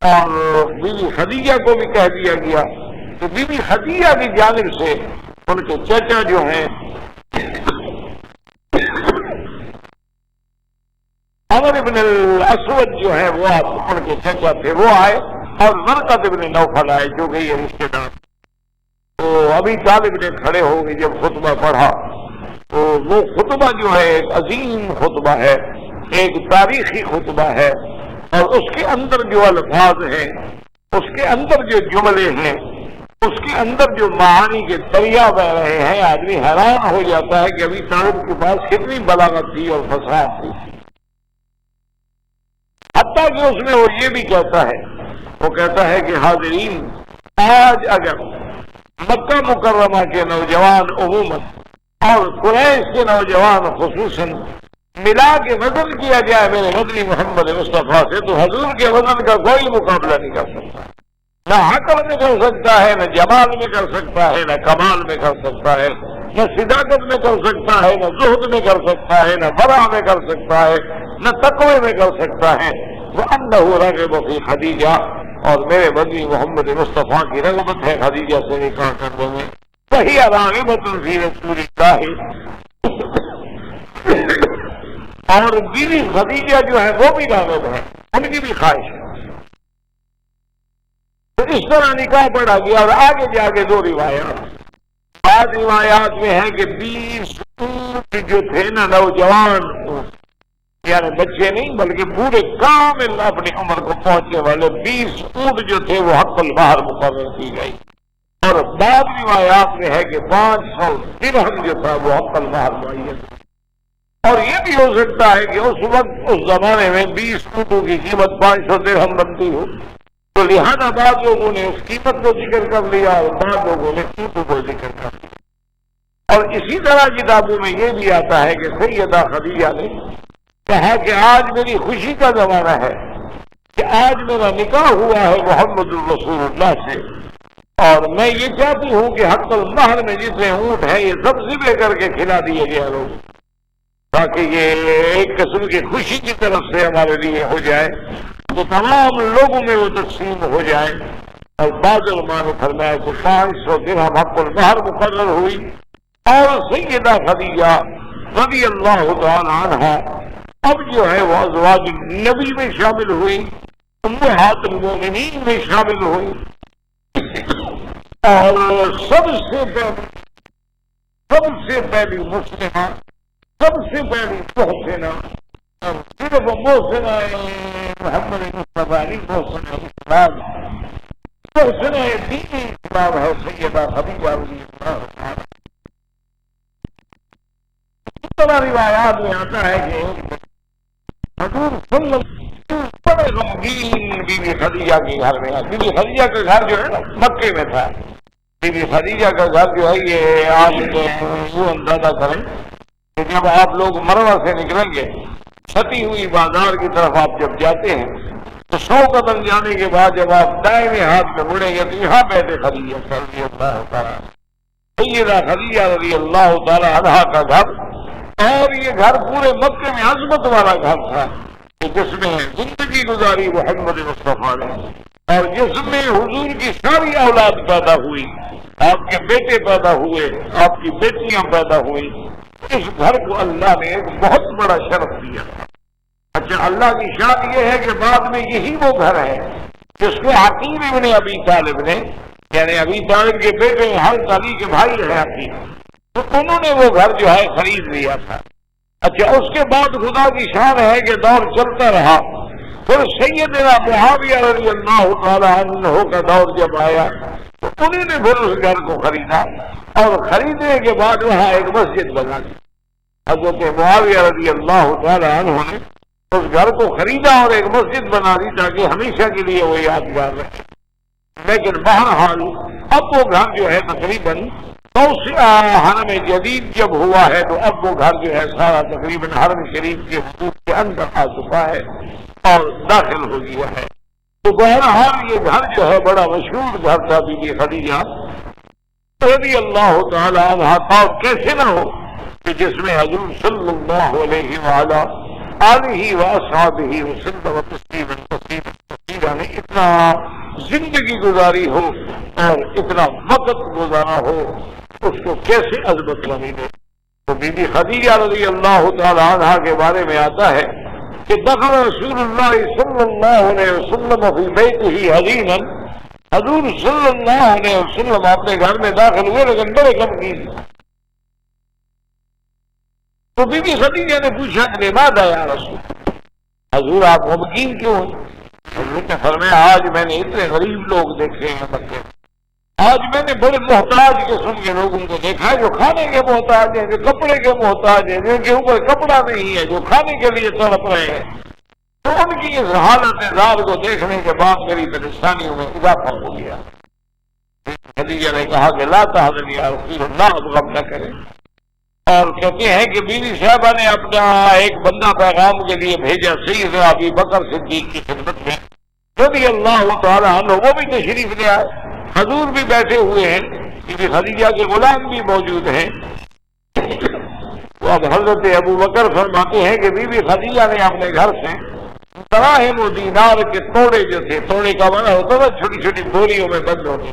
اور بیوی خدیجہ کو بھی کہہ دیا گیا، تو بیوی خدیجہ کی جانب سے ان کے چچا جو ہیں عمر ابن الاسود جو ہے وہ ان کے چچا تھے، وہ آئے، اور ورقۃ ابن نوفل آئے جو کہ یہ رشتے دار۔ تو ابی طالب نے کھڑے ہو کے جب خطبہ پڑھا تو وہ خطبہ جو ہے ایک عظیم خطبہ ہے، ایک تاریخی خطبہ ہے، اور اس کے اندر جو الفاظ ہیں، اس کے اندر جو جملے ہیں، اس کے اندر جو معانی کے دریا بہ رہے ہیں، آدمی حیران ہو جاتا ہے کہ ابی طالب کے پاس کتنی بلاغت تھی اور فصاحت تھی۔ حتیٰ کہ اس میں وہ یہ بھی کہتا ہے، وہ کہتا ہے کہ حاضرین، آج اگر مکہ مکرمہ کے نوجوان عموماً اور قریش کے نوجوان خصوصاً ملا کے وزن کیا جائے میرے مدنی محمد مصطفیٰ سے، تو حضور کے وزن کا کوئی مقابلہ نہیں کر سکتا، نہ عقل میں کر سکتا ہے، نہ جمال میں کر سکتا ہے، نہ کمال میں کر سکتا ہے، نہ صداقت میں کر سکتا ہے، نہ زہد میں کر سکتا ہے، نہ ورع میں کر سکتا ہے، نہ تقوی میں کر سکتا ہے۔ وَأَنَّهُ رَغِبَ فِي خَدِیجَہ، اور میرے مدنی محمد مصطفیٰ کی رغبت ہے خدیجہ سے نکاح کرنے میں۔ وَهِيَ رَاغِبَةٌ فِي رَسُولِ اللَّهِ، اور بیوی خدیجہ جو ہے وہ بھی راغب ہے، ان کی بھی خواہش ہے۔ تو اس طرح نکاح پڑھا گیا، اور آگے جا کے دو روایات، بعض روایات میں ہے کہ 20 اونٹ جو تھے نا، نوجوان یعنی بچے نہیں بلکہ پورے کامل اپنی عمر کو پہنچنے والے 20 اونٹ جو تھے وہ حق المہر مقرر کی گئی، اور بعض روایات میں ہے کہ 500 درہم جو تھا وہ حق المہر معین۔ اور یہ بھی ہو سکتا ہے کہ اس وقت اس زمانے میں 20 اونٹوں کی قیمت 500 درہم بنتی ہو، تو لہذا بعض لوگوں نے اس قیمت کو ذکر کر لیا اور بعض لوگوں نے اونٹوں کو ذکر کر لیا۔ اور اسی طرح کتابوں میں یہ بھی آتا ہے کہ سیدہ خدیجہ نے کہا کہ آج میری خوشی کا زمانہ ہے کہ آج میرا نکاح ہوا ہے محمد الرسول اللہ سے، اور میں یہ چاہتی ہوں کہ حق المہر میں جتنے اونٹ ہیں یہ سب ذبح کر کے کھلا دیے گئے لوگ، تاکہ یہ ایک قسم کی خوشی کی طرف سے ہمارے لیے ہو جائے، تو تمام لوگوں میں وہ تقسیم ہو جائے۔ اور بعض علماء نے فرمایا کہ 500 درہم حق المہر مقرر ہوئی، اور سیدہ خدیجہ رضی اللہ تعالی عنہا اب جو ہے وہ ازواج النبی میں شامل ہوئی، امہات المومنین میں شامل ہوئی، اور سب سے پہلی مسلمہ، سب سے پہلی محسنہ، اور صرف محسنہ محمد مصطفیٰ علیہ السلام، محسنہ دین اسلام ہے سیدہ خدیجہ رضی اللہ عنہا۔ اس طرح روایات میں آتا ہے کہ حضور صلی اللہ علیہ وسلم بڑے غمگین بی بی خدیجہ کے گھر میں، بی بی خدیجہ کا گھر جو ہے نا مکے میں تھا، بی بی خدیجہ کا گھر جو ہے یہ آپ یوں اندازہ کریں کہ جب آپ لوگ مروہ سے نکلیں گے چھتی ہوئی بازار کی طرف آپ جب جاتے ہیں تو 100 قدم جانے کے بعد جب آپ دائیں ہاتھ میں مڑیں گے تو یہاں بیٹھے خدیجہ رضی اللہ تعالیٰ، سیدہ خدیجہ رضی اللہ تعالیٰ عنہا کا گھر، اور یہ گھر پورے مکے میں عظمت والا گھر تھا جس میں زندگی گزاری محمد مصطفیٰ نے، اور جس میں حضور کی ساری اولاد پیدا ہوئی، آپ کے بیٹے پیدا ہوئے، آپ کی بیٹیاں پیدا ہوئی۔ اس گھر کو اللہ نے ایک بہت بڑا شرف دیا۔ اچھا، اللہ کی شان یہ ہے کہ بعد میں یہی وہ گھر ہے جس کو عقیل ابن ابی طالب نے، یعنی ابی طالب کے بیٹے حضرت علی کے بھائی ہیں عقیل، تو انہوں نے وہ گھر جو ہے خرید لیا تھا۔ اچھا، اس کے بعد خدا کی شان ہے کہ دور چلتا رہا، پھر سیدنا معاویہ رضی اللہ تعالی عنہ کا دور جب آیا تو انہوں نے پھر اس گھر کو خریدا، اور خریدنے کے بعد وہاں ایک مسجد بنا دی۔ حضرت معاویہ رضی اللہ تعالی عنہ نے اس گھر کو خریدا اور ایک مسجد بنا دی تاکہ ہمیشہ کے لیے وہ یادگار رہے۔ لیکن بہرحال اب وہ گھر جو ہے تقریباً حرم جدید جب ہوا ہے تو اب وہ گھر جو ہے سارا تقریباً حرم شریف کے حدود کے اندر آ چکا ہے اور داخل ہو گیا ہے۔ تو بہرحال یہ گھر جو ہے بڑا مشہور گھر تھا بی بی خدیجہ رضی اللہ تعالی عنہا کا، اور کیسے نہ ہو کہ جس میں حضور صلی اللہ علیہ وآلہ آلہ واصحابہ وسلم تسلیما کثیرا نے اتنا زندگی گزاری ہو اور اتنا وقت گزارا ہو، اس کو کیسے عظمت نہ ملے۔ تو بی بی خدیجہ رضی اللہ تعالی عنہا کے بارے میں آتا ہے کہ دخل رسول اللہ صلی اللہ علیہ وسلم فی بیتہ حزینا، حضور صلی اللہ علیہ وسلم اپنے گھر میں داخل ہوئے لیکن بڑے غمگین۔ تو بی بی خدیجہ نے پوچھا کہ لماذا یا رسول، حضور آپ غمگین کیوں ہیں؟ حضور نے فرمایا آج میں نے اتنے غریب لوگ دیکھے ہیں مکے میں، آج میں نے بڑے محتاج قسم کے لوگوں کو دیکھا ہے، جو کھانے کے محتاج ہیں، جو کپڑے کے محتاج ہیں، جن کے اوپر کپڑا نہیں ہے، جو کھانے کے لیے تڑپ رہے ہیں۔ تو ان کی اس حالت زار کو دیکھنے کے بعد میری پریشانیوں میں اضافہ ہو گیا۔ خدیجہ نے کہا کہ لا تحزن یا رسول اللہ، اب غم نہ کریں۔ اور کہتے ہیں کہ بیوی صاحبہ نے اپنا ایک بندہ پیغام کے لیے بھیجا سیدنا ابی بکر صدیق کی خدمت میں رضی اللہ تعالی عنہ، وہ بھی تشریف لے آئے، حضور بھی بیٹھے ہوئے ہیں، کیونکہ خدیجہ کے غلام بھی موجود ہیں۔ تو اب حضرت ابو بکر فرماتے ہیں کہ بی بی خدیجہ نے اپنے گھر سے دراہم و دینار کے توڑے جو تھے، توڑے کا بنا ہوتا تھا چھوٹی چھوٹی بوریوں میں بند ہوتے،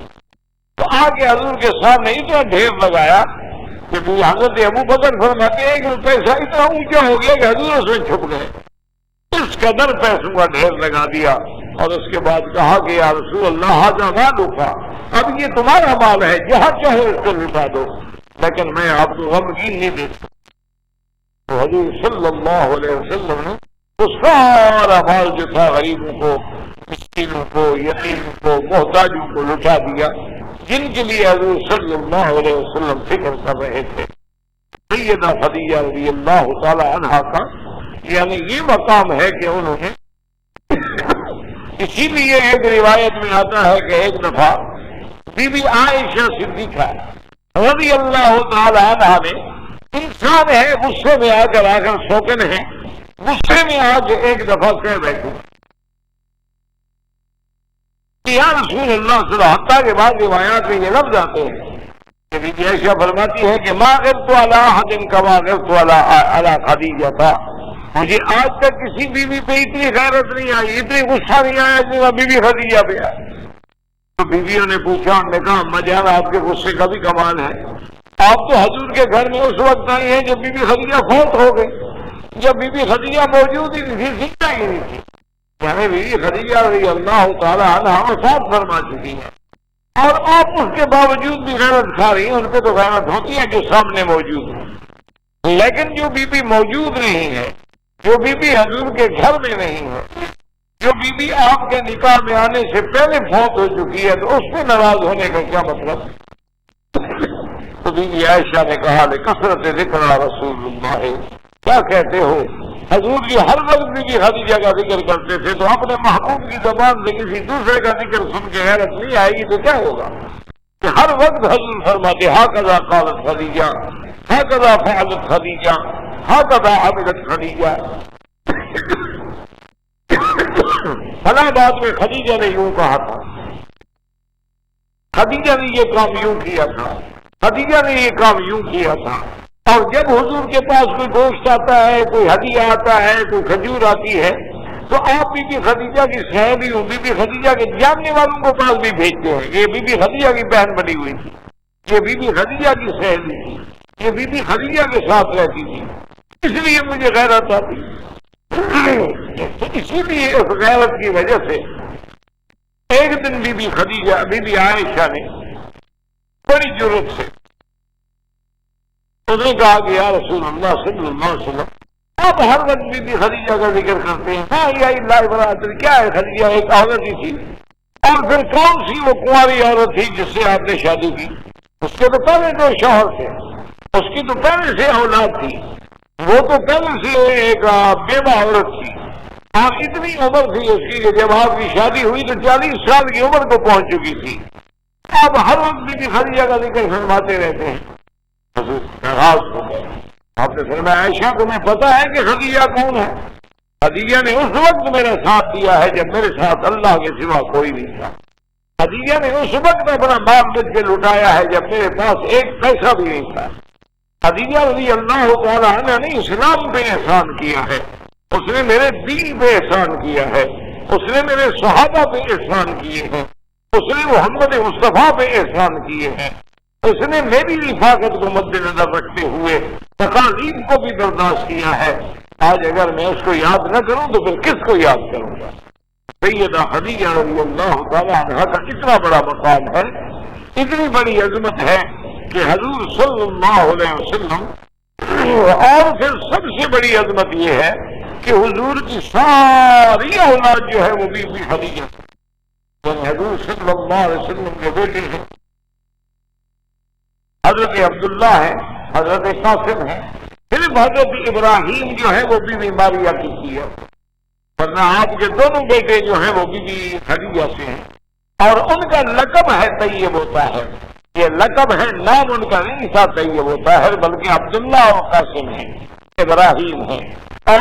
تو آ کے حضور کے سامنے اتنا ڈھیر لگایا کہ حضرت ابو بکر فرماتے ہیں کہ پیسہ اتنا اونچا ہو گیا کہ حضور اس میں چھپ گئے، اس قدر پیسوں کا ڈھیر لگا دیا، اور اس کے بعد کہا کہ یا رسول اللہ ھذا مالک، اب یہ تمہارا مال ہے، جہاں چاہے اس کو لٹا دو، لیکن میں آپ کو غمگین نہیں دیکھ سکتا۔ تو حضور صلی اللہ علیہ وسلم نے وہ سارا مال جو تھا غریبوں کو، مسکینوں کو، یتیموں کو، محتاجوں کو لٹا دیا، جن کے لیے حضور صلی اللہ علیہ وسلم فکر کر رہے تھے۔ سیدہ خدیجہ رضی اللہ تعالی عنہا کا یعنی یہ مقام ہے کہ انہوں نے، اسی لیے ایک روایت میں آتا ہے کہ ایک دفعہ بی بی عائشہ صدیقہ رضی اللہ تعالی عنہا نے، انسان ہے غصے میں آ کر سوکن ہے، غصے میں آج ایک دفعہ کہہ بیٹھوں یا رسول اللہ صلی اللہ علیہ وسلم، حتیٰ کے بعد روایات میں یہ لفظ آتے ہیں کہ بی بی عائشہ فرماتی ہے کہ ما غرت علی احد کما غرت علی خدیجہ تھا، مجھے آج تک کسی بیوی پہ اتنی غیرت نہیں آئی، اتنی غصہ نہیں آیا جتنا بی بی خدیجہ پہ آیا۔ تو بیویوں نے پوچھا، انہوں نے کہا اما جان آپ کے غصے کا بھی کمال ہے، آپ تو حضور کے گھر میں اس وقت آئی ہیں جب بی بی خدیجہ فوت ہو گئی، جب بی بی خدیجہ موجود ہی نہیں تھی، زندہ ہی نہیں تھی، یعنی بی بی خدیجہ رضی اللہ تعالیٰ عنہا وفات فرما چکی ہیں، اور آپ اس کے باوجود بھی غیرت کھا رہی ہیں۔ ان پہ تو غیرت ہوتی ہے جو سامنے موجود ہے، لیکن جو بی بی موجود نہیں ہے، جو بی بی حضور کے گھر میں نہیں ہے، جو بی بی آپ کے نکاح میں آنے سے پہلے فوت ہو چکی ہے، تو اس پہ ناراض ہونے کا کیا مطلب؟ تو بی بی عائشہ نے کہا لکثرت ذکر رسول اللہ، کیا کہتے ہو؟ حضور جی ہر وقت بی بی خدیجہ کا ذکر کرتے تھے، تو اپنے محبوب کی زبان سے کسی دوسرے کا ذکر سن کے غیرت نہیں آئے گی تو کیا ہوگا؟ کہ ہر وقت حضور فرماتے ہاکذا قالت خدیجہ، ہاکذا فعلت خدیجہ، ہاکذا عملت خدیجہ، فلاں بات میں خدیجہ نے یوں کہا تھا، خدیجہ نے یہ کام یوں کیا تھا، خدیجہ نے یہ کام یوں کیا تھا۔ اور جب حضور کے پاس کوئی گوشت آتا ہے، کوئی ہدیہ آتا ہے، کوئی کھجور آتی ہے، تو آپ بی بی خدیجہ کی سہیلی ہوں، بی بی خدیجہ کے جاننے والوں کو پاس بھی بھیجتے ہیں، یہ بی بی خدیجہ کی بہن بنی ہوئی تھی، یہ بی بی خدیجہ کی سہیلی تھی، یہ بی بی خدیجہ کے ساتھ رہتی تھی، اس لیے مجھے غیرت آتی۔ اسی لیے اس غیرت کی وجہ سے ایک دن بی بی خدیجہ، بی بی عائشہ نے بڑی جرأت سے اس نے کہا کہ یا رسول اللہ صلی اللہ علیہ وسلم، آپ ہر وقت بی بی خدیجہ کا ذکر کرتے ہیں، ہاں یا اللہ برادری، کیا ہے خدیجہ ایک عورت ہی تھی، اور پھر کون سی وہ کنواری عورت تھی جس سے آپ نے شادی کی؟ اس کے تو پہلے دو شوہر تھے، اس کی تو پہلے سے اولاد تھی، وہ تو پہلے سے ایک بیوہ عورت تھی، اور اتنی عمر تھی اس کی کہ جب آپ کی شادی ہوئی تو 40 سال کی عمر کو پہنچ چکی تھی، آپ ہر وقت بی بی خدیجہ کا ذکر فرماتے رہتے ہیں۔ ناراض ہو گئے، آپ نے فرمایا عائشہ تمہیں پتا ہے کہ خدیجہ کون ہے؟ خدیجہ نے اس وقت میرا ساتھ دیا ہے جب میرے ساتھ اللہ کے سوا کوئی نہیں تھا، خدیجہ نے اس وقت اپنا مال بیچ کے لٹایا ہے جب میرے پاس ایک پیسہ بھی نہیں تھا۔ خدیجہ رضی اللہ تعالیٰ عنہ نے اسلام پہ احسان کیا ہے، اس نے میرے دین پہ احسان کیا ہے، اس نے میرے صحابہ پہ احسان کیے ہیں، اس نے محمد مصطفیٰ پہ احسان کیے ہیں، اس نے میری رفاقت کو مد نظر رکھتے ہوئے تکالیف کو بھی برداشت کیا ہے۔ آج اگر میں اس کو یاد نہ کروں تو پھر کس کو یاد کروں گا؟ سیدہ خدیجہ رضی اللہ تعالیٰ عنہ کا اتنا بڑا مقام ہے، اتنی بڑی عظمت ہے کہ حضور صلی اللہ علیہ وسلم، اور پھر سب سے بڑی عظمت یہ ہے کہ حضور کی ساری اولاد جو ہے وہ بی بی خدیجہ، حضور صلی اللہ علیہ وسلم کے بیٹے ہیں، حضرت عبداللہ ہے، حضرت قاسم ہے، صرف حضرت ابراہیم جو ہے وہ بی بی ماریہ کی ہے، ورنہ آپ کے دونوں بیٹے جو ہیں وہ بی بی خدیجہ سے ہیں، اور ان کا لقب ہے طیب ہوتا ہے، یہ لقب ہے، نام ان کا نہیں تھا طیب ہوتا ہے، بلکہ عبداللہ اور قاسم ہے، ابراہیم ہے، اور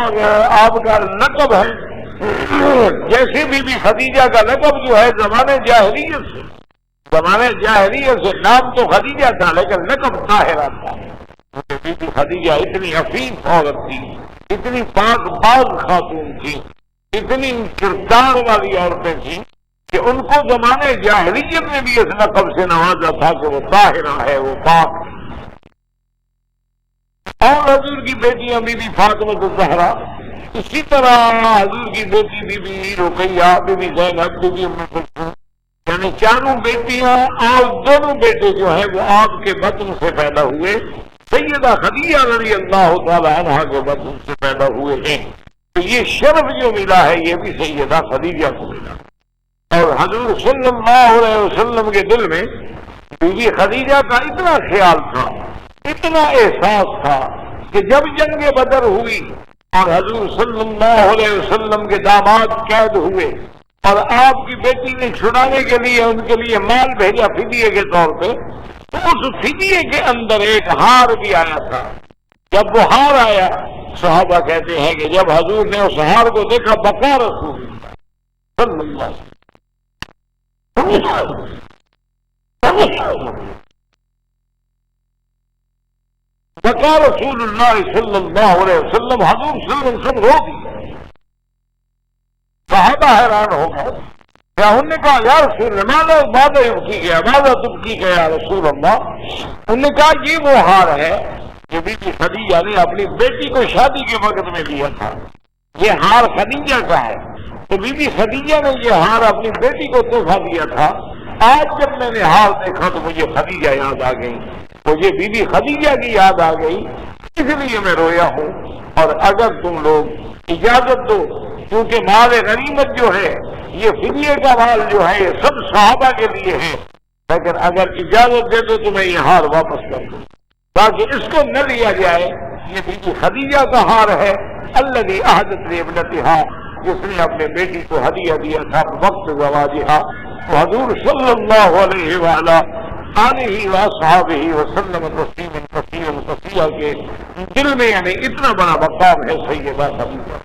آپ کا لقب ہے جیسے بی بی خدیجہ کا لقب جو ہے زمانے جاہلیت سے، زمانے جاہلیت سے نام تو خدیجہ تھا لیکن لقب طاہرہ تھا۔ بی بی خدیجہ اتنی عفیف عورت تھی، اتنی پاک باز خاتون تھی، اتنی کردار والی عورتیں تھیں کہ ان کو زمانے جاہلیت میں بھی اس لقب سے نوازا تھا کہ وہ طاہرہ ہے، وہ پاک ہے۔ اور حضور کی بیٹیاں بی بی فاطمہ الزہرا، اسی طرح حضور کی بیٹی Bibi Ruqayya, Bibi Zainab, Bibi Umm Kulsum, یعنی چاروں بیٹیاں اور دونوں بیٹے جو ہیں وہ آپ کے بطن سے پیدا ہوئے، سیدہ خدیجہ رضی اللہ تعالی عنہا کے بطن سے پیدا ہوئے ہیں۔ تو یہ شرف جو ملا ہے یہ بھی سیدہ خدیجہ کو ملا، اور حضور صلی اللہ علیہ وسلم کے دل میں بی بی خدیجہ کا اتنا خیال تھا، اتنا احساس تھا کہ جب جنگ بدر ہوئی اور حضور صلی اللہ علیہ وسلم کے داماد قید ہوئے اور آپ کی بیٹی نے چھڑانے کے لیے ان کے لیے مال بھیجا فدیے کے طور پہ، تو اس فدیے کے اندر ایک ہار بھی آیا تھا۔ جب وہ ہار آیا صحابہ کہتے ہیں کہ جب حضور نے اس ہار کو دیکھا بقا رسول اللہ صلی اللہ علیہ وسلم، بقا رسول اللہ صلی اللہ علیہ وسلم، حضور صلی اللہ علیہ وسلم رو دیے. صحابہ حیران ہو گئے. کیا انہوں نے کہا یا رسول اللہ ماذا یبکیک ماذا تبکیک یا رسول اللہ؟ انہوں نے کہا یہ وہ ہار ہے کہ بی بی خدیجہ نے اپنی بیٹی کو شادی کے وقت میں دیا تھا. یہ ہار خدیجہ کا ہے. تو بی بی خدیجہ نے یہ ہار اپنی بیٹی کو تحفہ دیا تھا. آج جب میں نے ہار دیکھا تو مجھے خدیجہ یاد آ گئی، مجھے بی بی خدیجہ کی یاد آ گئی، اس لیے میں رویا ہوں. اور اگر تم لوگ اجازت دو، کیونکہ مال غنیمت جو ہے یہ فدیے کا مال جو ہے یہ سب صحابہ کے لیے ہے، لیکن اگر اجازت دے دو تو میں یہ ہار واپس کر دوں تاکہ اس کو نہ لیا جائے. یہ بی بی خدیجہ کا ہار ہے الذی اہدت لابنتہا، جس نے اپنے بیٹی کو ہدیہ دیا تھا وقت زواجہا. حضور صلی اللہ علیہ وآلہ آلہ وصحبہ وسلم تسلیما کثیرا کثیرا کے دل میں یعنی اتنا بڑا مقام ہے سیدہ خدیجہ.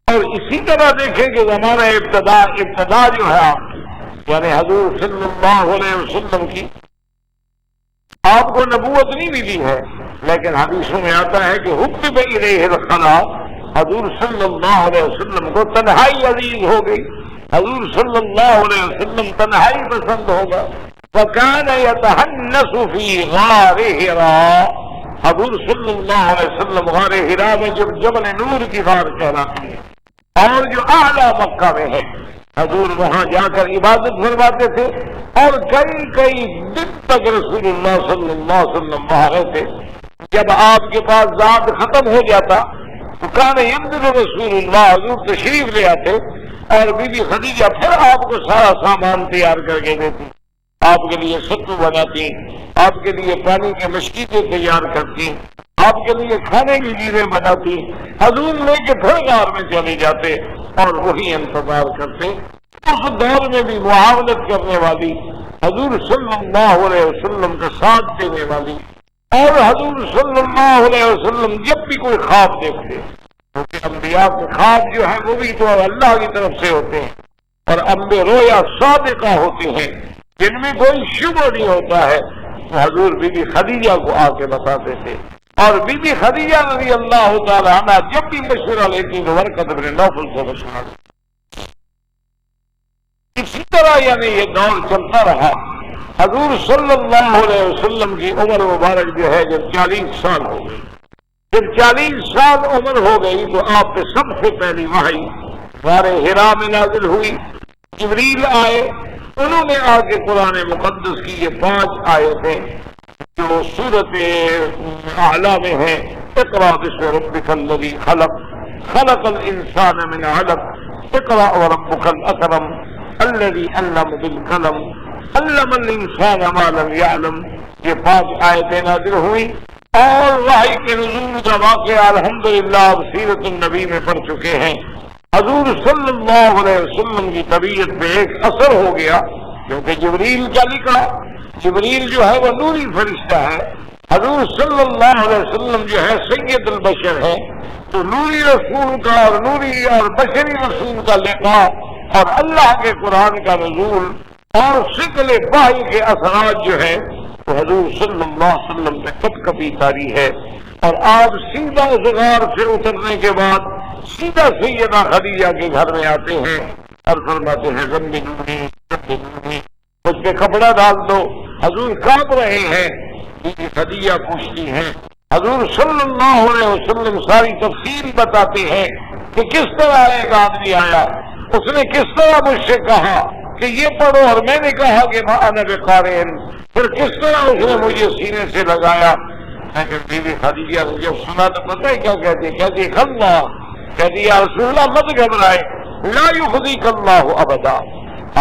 اور اسی طرح دیکھیں کہ زمانہ ابتدا جو ہے یعنی حضور صلی اللہ علیہ وسلم کی آپ کو نبوت نہیں ملی ہے، لیکن حدیثوں میں آتا ہے کہ حبب الیہ الخلا، حضور صلی اللہ علیہ وسلم کو تنہائی عزیز ہو گئی. حضور صلی اللہ علیہ وسلم تنہائی پسند ہوگا. وَكَانَ يَتَحَنَّسُ فِي غَارِ حِرَاء، حضور صلی اللہ علیہ وسلم غار حرا میں جب جبل نور کی غار کہلاتی ہے اور جو اعلیٰ مکہ میں ہے، حضور وہاں جا کر عبادت فرماتے تھے اور کئی دن تک رسول اللہ صلی اللہ علیہ وسلم وہاں رہتے. جب آپ کے پاس ذات ختم ہو جاتا تو کان ينزل رسول اللہ، حضور تشریف لے آتے اور بی بی خدیجہ پھر آپ کو سارا سامان تیار کر کے دیتی، آپ کے لیے ستو بناتی، آپ کے لیے پانی کی مشکیزیں تیار کرتی، آپ کے لیے کھانے کی چیزیں بناتی. حضور لے کے پھر غار میں چلے جاتے اور وہی انتظار کرتے. اس دور میں بھی معاونت کرنے والی، حضور صلی اللہ علیہ وسلم کا ساتھ دینے والی، اور حضور صلی اللہ علیہ وسلم جب بھی کوئی خواب دیکھتے، کیونکہ انبیاء کے خواب جو ہے وہ بھی تو اللہ کی طرف سے ہوتے ہیں اور انبیاء رویا صادقہ ہوتے ہیں جن میں کوئی شبہ نہیں ہوتا ہے، تو حضور بی بی خدیجہ کو آ کے بتاتے تھے. اور بی بی خدیجہ رضی اللہ تعالی عنہ جب بھی مشورہ لیتی تو ورقۃ بن نوفل سے مشورہ. اسی طرح یعنی یہ دور چلتا رہا. حضور صلی اللہ علیہ وسلم کی عمر مبارک جو ہے جب 40 سال ہو گئی، جب 40 سال عمر ہو گئی تو آپ پہ سب سے پہلی وحی غار حرا میں نازل ہوئی. جبریل آئے، انہوں نے آ کے قرآن مقدس کی یہ 5 آیتیں جو سورت اعلیٰ میں ہیں، اقرأ باسم ربک الذی خلق، خلق الانسان من علق، اقرأ وربک الاکرم الذی علم بالقلم، علم الانسان ما لم یعلم. یہ 5 آیتیں نازل ہوئی اور وحی کے نزول کا واقعہ الحمدللہ اب سیرت النبی میں پڑھ چکے ہیں. حضور صلی اللہ علیہ وسلم کی طبیعت پہ ایک اثر ہو گیا، کیونکہ جبریل کیا لکھا، جبریل جو ہے وہ نوری فرشتہ ہے، حضور صلی اللہ علیہ وسلم جو ہے سید البشر ہے، تو نوری رسول کا اور نوری اور بشری رسول کا لقاء اور اللہ کے قرآن کا نزول اور شکل وحی کے اثرات جو ہے تو حضور صلی اللہ علیہ وسلم میں کب کبھی تاری ہے. اور آپ سیدھا اس غار سے اترنے کے بعد سیدھا سیدہ خدیجہ کے گھر میں آتے ہیں اور فرماتے ہیں زمبی نوری مجھ پہ کپڑا ڈال دو. حضور کانپ رہے ہیں. بی بی خدیجہ پوچھتی ہیں، حضور صلی اللہ علیہ وسلم ساری تفصیل بتاتے ہیں کہ کس طرح ایک آدمی آیا، اس نے کس طرح مجھ سے کہا کہ یہ پڑھو اور میں نے کہا کہ ما انا بقارئ، پھر کس طرح اس نے مجھے سینے سے لگایا. لیکن بی بی خدیجہ نے جب سنا تو پتہ ہے کیا کہتی، کہتی اللہ، کہتی یا رسول اللہ مت گھبرائے، لا یخزیک اللہ ابدا،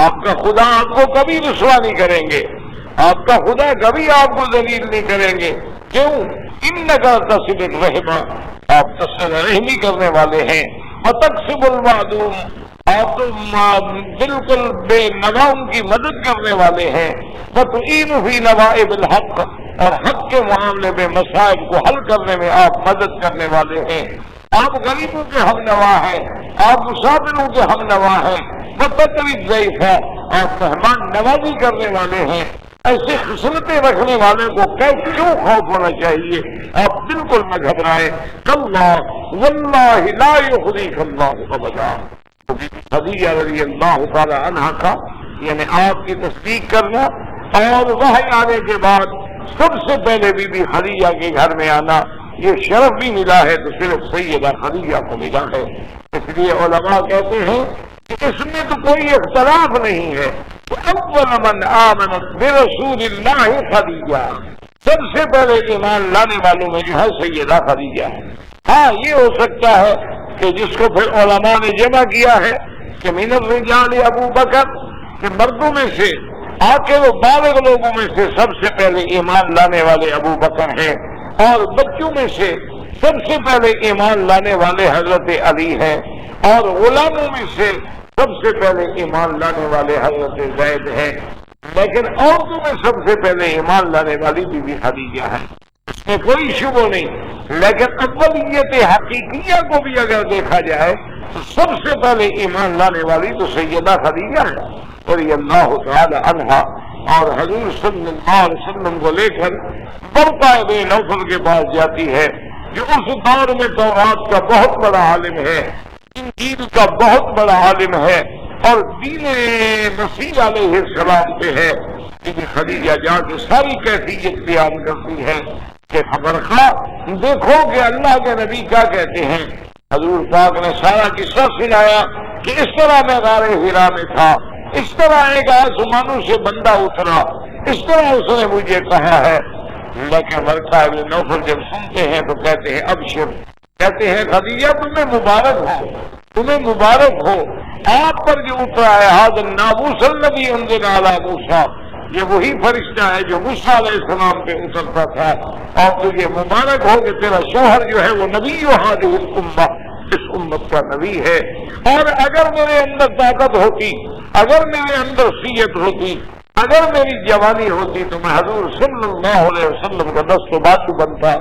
آپ کا خدا آپ کو کبھی رسوا نہیں کریں گے، آپ کا خدا کبھی آپ کو ذلیل نہیں کریں گے. کیوں؟ انکا تصل الرحم، آپ تصل رحمی کرنے والے ہیں، وتکسب المعدوم، آپ تو بالکل بے نواؤں کی مدد کرنے والے ہیں، وتعین فی نوائب الحق، اور حق کے معاملے میں مسائل کو حل کرنے میں آپ مدد کرنے والے ہیں. آپ غریبوں کے ہم نوا ہیں, آپ مسافروں کے ہم نوا ہیں, متقرب ضعیف ہے, آپ مہمان نوازی کرنے والے ہیں. ایسے خصلتیں رکھنے والے کو کیوں خوف ہونا چاہیے؟ آپ بالکل نہ گھبرائیں. اللہ واللہ لا یخزیک اللہ ابدا. خدیجہ رضی اللہ تعالی عنہا کا یعنی آپ کی تصدیق کرنا اور وحی آنے کے بعد سب سے پہلے بی بی خدیجہ کے گھر میں آنا, یہ شرف بھی ملا ہے تو صرف سیدہ خدیجہ کو ملا ہے. اس لیے علماء کہتے ہیں کہ اس میں تو کوئی اختلاف نہیں ہے. اول من آمنت برسول اللہ خدیجہ, سب سے پہلے ایمان لانے والوں میں جو ہے سیدہ خدیجہ ہے. ہاں یہ ہو سکتا ہے کہ جس کو پھر علماء نے جمع کیا ہے کہ من الرجال ابو بکر, کہ مردوں میں سے آکے وہ بالغ لوگوں میں سے سب سے پہلے ایمان لانے والے ابو بکر ہیں, اور بچوں میں سے سب سے پہلے ایمان لانے والے حضرت علی ہیں, اور غلاموں میں سے سب سے پہلے ایمان لانے والے حضرت زید ہیں. لیکن عورتوں میں سب سے پہلے ایمان لانے والی بی بی خدیجہ ہے, اس میں کوئی شبہ نہیں. لیکن اولیت حقیقیہ کو بھی اگر دیکھا جائے تو سب سے پہلے ایمان لانے والی تو سیدہ خدیجہ ہے رضی اللہ تعالی عنہا. اور حضور صلی اللہ علیہ وسلم کو لے کر ورقہ بن نوفل کے پاس جاتی ہے, جو اس دور میں تورات کا بہت بڑا عالم ہے, انجیل کا بہت بڑا عالم ہے, اور دین مسیح علیہ السلام پہ ہے. خدیجہ جا کے ساری کیفیت بیان کرتی ہے کہ خبر خواہ دیکھو کہ اللہ کے نبی کیا کہتے ہیں. حضور پاک نے سارا قصہ سنایا کہ اس طرح میں غار حرا میں تھا, اس طرح ایک آسمانوں سے بندہ اترا, اس طرح اس نے مجھے کہا ہے. لیکن ورقہ بن نوفل جب سنتے ہیں تو کہتے ہیں ابشر, کہتے ہیں خدیجہ تمہیں مبارک ہو, تمہیں مبارک ہو, آپ پر جو اترا ہے حاضر الناموس الذی انزل علی موسیٰ, یہ وہی فرشتہ ہے جو موسیٰ علیہ السلام پہ اترتا تھا, اور تجھے مبارک ہو کہ تیرا شوہر جو ہے وہ نبی ہذہ الامہ, اس امت کا نبی ہے. اور اگر میرے اندر طاقت ہوتی, اگر میرے اندر صیت ہوتی, اگر میری جوانی ہوتی تو میں حضور صلی اللہ علیہ وسلم کا دست و بازو بنتا,